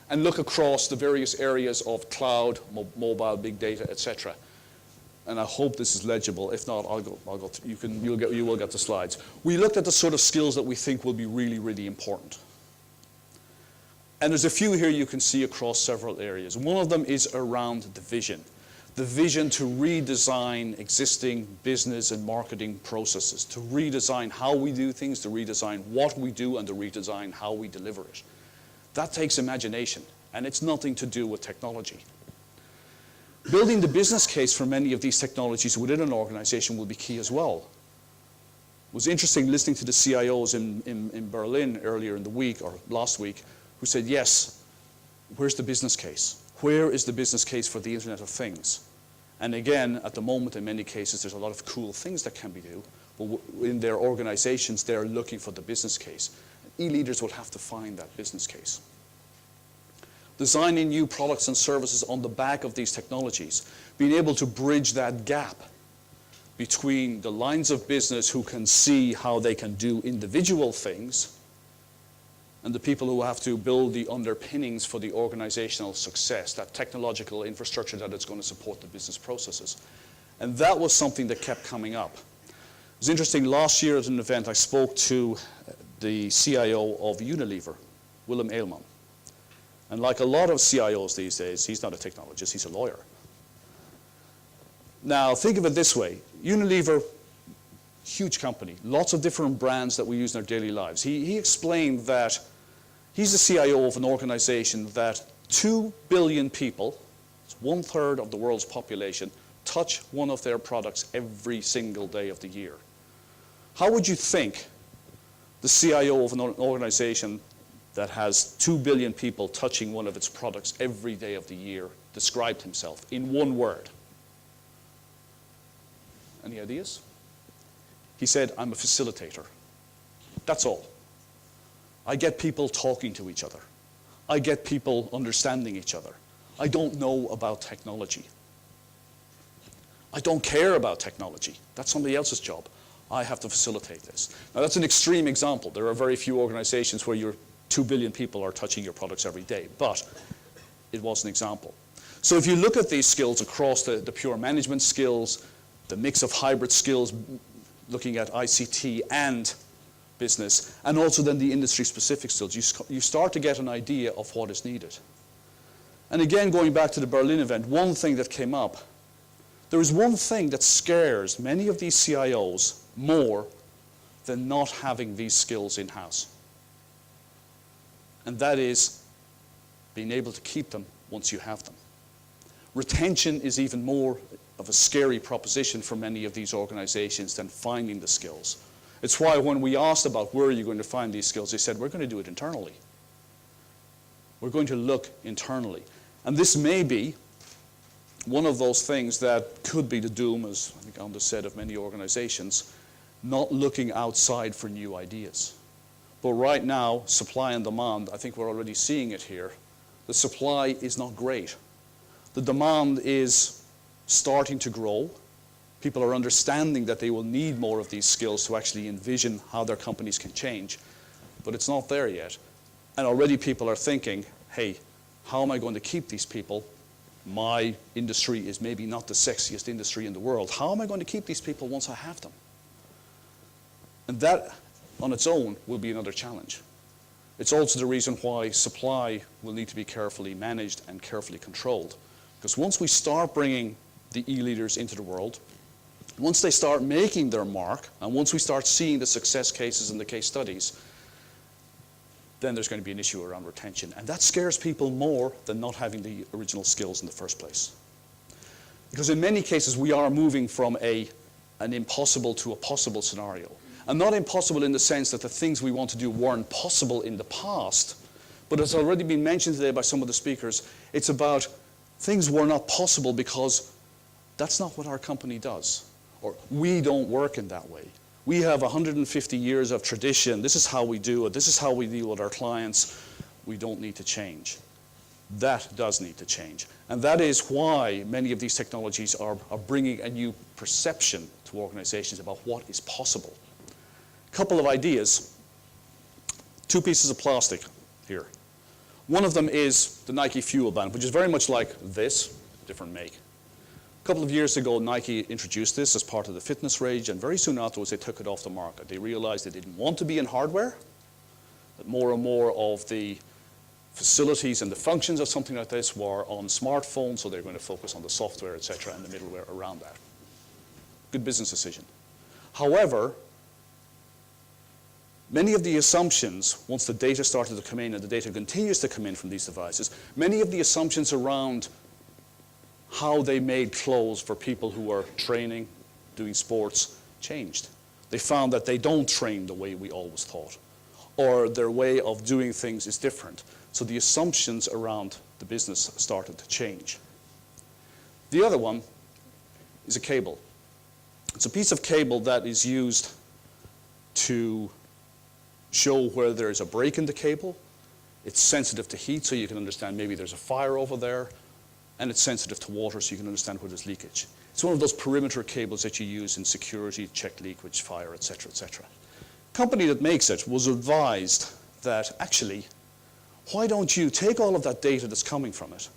and look across the various areas of cloud, mobile, big data, etc., and I hope this is legible. If not, I'll go. You will get the slides. We looked at the sort of skills that we think will be really, really important. And there's a few here you can see across several areas. One of them is around the vision. The vision to redesign existing business and marketing processes, to redesign how we do things, to redesign what we do, and to redesign how we deliver it. That takes imagination, and it's nothing to do with technology. Building the business case for many of these technologies within an organization will be key as well. It was interesting listening to the CIOs in Berlin earlier in the week, or last week, who said, yes, where's the business case? Where is the business case for the Internet of Things? And again, at the moment, in many cases, there's a lot of cool things that can be done, but in their organizations, they're looking for the business case. E-leaders will have to find that business case. Designing new products and services on the back of these technologies, being able to bridge that gap between the lines of business who can see how they can do individual things and the people who have to build the underpinnings for the organizational success, that technological infrastructure that is going to support the business processes. And that was something that kept coming up. It was interesting, last year at an event I spoke to the CIO of Unilever, Willem Eelman. And like a lot of CIOs these days, he's not a technologist, he's a lawyer. Now think of it this way, Unilever, huge company, lots of different brands that we use in our daily lives. He explained that he's the CIO of an organization that 2 billion people, it's 1/3 of the world's population, touch one of their products every single day of the year. How would you think the CIO of an organization that has 2 billion people touching one of its products every day of the year described himself in one word? Any ideas? He said, I'm a facilitator. That's all. I get people talking to each other. I get people understanding each other. I don't know about technology. I don't care about technology. That's somebody else's job. I have to facilitate this. Now that's an extreme example. There are very few organizations where your 2 billion people are touching your products every day, but it was an example. So if you look at these skills across the pure management skills, the mix of hybrid skills, looking at ICT and business, and also then the industry-specific skills, you start to get an idea of what is needed. And again, going back to the Berlin event, one thing that came up, there is one thing that scares many of these CIOs more than not having these skills in-house. And that is being able to keep them once you have them. Retention is even more of a scary proposition for many of these organizations than finding the skills. It's why when we asked about where are you going to find these skills, they said, we're going to do it internally. We're going to look internally. And this may be one of those things that could be the doom, as I think Anders said, of many organizations, not looking outside for new ideas. But right now, supply and demand, I think we're already seeing it here. The supply is not great. The demand is starting to grow. People are understanding that they will need more of these skills to actually envision how their companies can change. But it's not there yet. And already people are thinking, hey, how am I going to keep these people? My industry is maybe not the sexiest industry in the world. How am I going to keep these people once I have them? And that on its own will be another challenge. It's also the reason why supply will need to be carefully managed and carefully controlled. Because once we start bringing the e-leaders into the world, once they start making their mark, and once we start seeing the success cases and the case studies, then there's going to be an issue around retention. And that scares people more than not having the original skills in the first place. Because in many cases, we are moving from an impossible to a possible scenario. And not impossible in the sense that the things we want to do weren't possible in the past, but as already been mentioned today by some of the speakers, it's about things were not possible because that's not what our company does. Or we don't work in that way. We have 150 years of tradition. This is how we do it. This is how we deal with our clients. We don't need to change. That does need to change. And that is why many of these technologies are bringing a new perception to organizations about what is possible. A couple of ideas. 2 pieces of plastic here. One of them is the Nike Fuel Band, which is very much like this, different make. A couple of years ago, Nike introduced this as part of the fitness range, and very soon afterwards, they took it off the market. They realized they didn't want to be in hardware, that more and more of the facilities and the functions of something like this were on smartphones, so they're going to focus on the software, etc., and the middleware around that. Good business decision. However, many of the assumptions, once the data started to come in, and the data continues to come in from these devices, many of the assumptions around how they made clothes for people who are training, doing sports, changed. They found that they don't train the way we always thought, or their way of doing things is different. So the assumptions around the business started to change. The other one is a cable. It's a piece of cable that is used to show where there's a break in the cable. It's sensitive to heat, so you can understand maybe there's a fire over there, and it's sensitive to water, so you can understand where there's leakage. It's one of those perimeter cables that you use in security, check leakage, fire, etc., etc. The company that makes it was advised that actually, why don't you take all of that data that's coming from it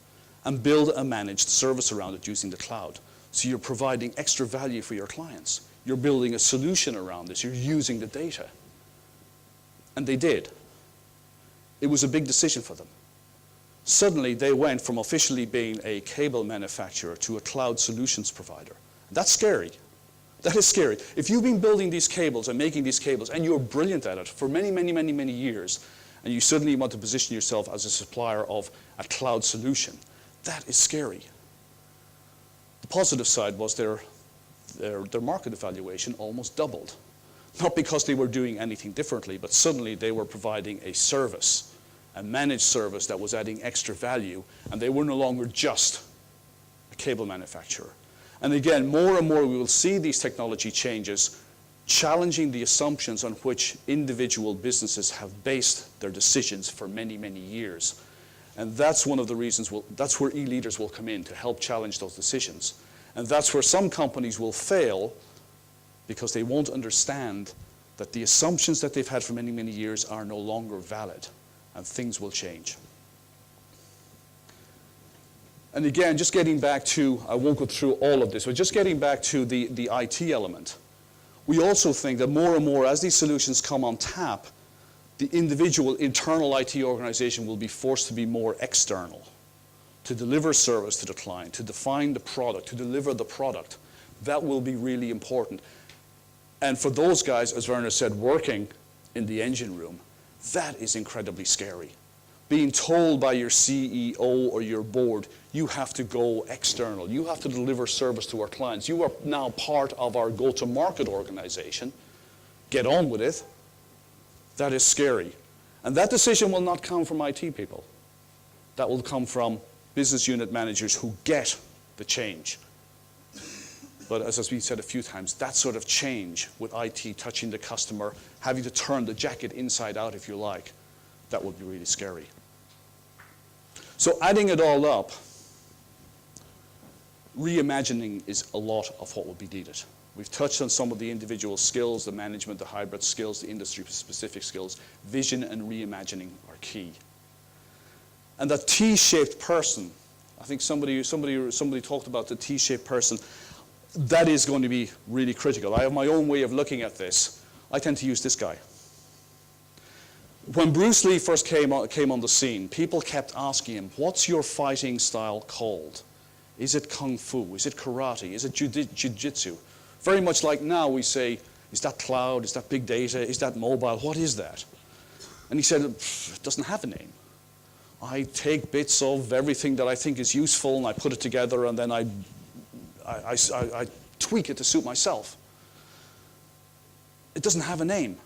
and build a managed service around it using the cloud? So you're providing extra value for your clients. You're building a solution around this. You're using the data. And they did. It was a big decision for them. Suddenly, they went from officially being a cable manufacturer to a cloud solutions provider. That's scary. That is scary. If you've been building these cables and making these cables, and you're brilliant at it for many, many, many, many years, and you suddenly want to position yourself as a supplier of a cloud solution, that is scary. The positive side was their market evaluation almost doubled. Not because they were doing anything differently, but suddenly they were providing a service, a managed service that was adding extra value, and they were no longer just a cable manufacturer. And again, more and more we will see these technology changes challenging the assumptions on which individual businesses have based their decisions for many, many years. And that's one of the reasons, that's where e-leaders will come in to help challenge those decisions. And that's where some companies will fail because they won't understand that the assumptions that they've had for many, many years are no longer valid, and things will change. And again, just getting back to, I won't go through all of this, but just getting back to the IT element, we also think that more and more as these solutions come on tap, the individual internal IT organization will be forced to be more external, to deliver service to the client, to define the product, to deliver the product. That will be really important. And for those guys, as Werner said, working in the engine room, that is incredibly scary. Being told by your CEO or your board, you have to go external. You have to deliver service to our clients. You are now part of our go-to-market organization. Get on with it. That is scary. And that decision will not come from IT people. That will come from business unit managers who get the change. But as has been said a few times, that sort of change with IT touching the customer, having to turn the jacket inside out if you like, that would be really scary. So adding it all up, reimagining is a lot of what would be needed. We've touched on some of the individual skills, the management, the hybrid skills, the industry-specific skills. Vision and reimagining are key. And that T-shaped person, I think somebody talked about the T-shaped person. That is going to be really critical. I have my own way of looking at this. I tend to use this guy. When Bruce Lee first came on the scene, people kept asking him, what's your fighting style called? Is it kung fu? Is it karate? Is it jiu-jitsu? Very much like now we say, is that cloud? Is that big data? Is that mobile? What is that? And he said, it doesn't have a name. I take bits of everything that I think is useful and I put it together and then I tweak it to suit myself. It doesn't have a name.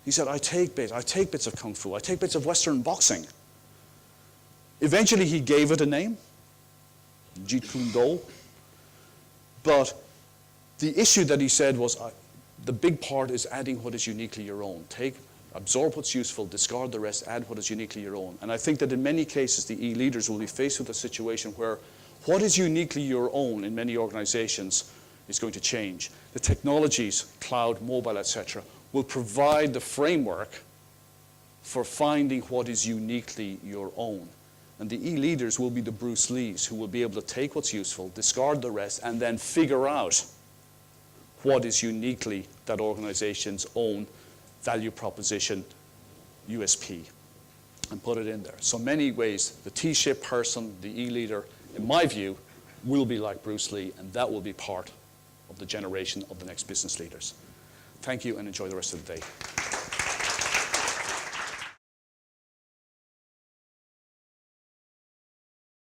He said, I take bits of kung fu. I take bits of Western boxing. Eventually he gave it a name, Jeet Kune Do. But the issue that he said was, the big part is adding what is uniquely your own. Absorb what's useful, discard the rest, add what is uniquely your own. And I think that in many cases, the e-leaders will be faced with a situation where what is uniquely your own in many organizations is going to change. The technologies, cloud, mobile, etc., will provide the framework for finding what is uniquely your own. And the e-leaders will be the Bruce Lees who will be able to take what's useful, discard the rest, and then figure out what is uniquely that organization's own value proposition, USP, and put it in there. So in many ways, the T-shaped person, the e-leader, in my view, will be like Bruce Lee, and that will be part of the generation of the next business leaders. Thank you, and enjoy the rest of the day.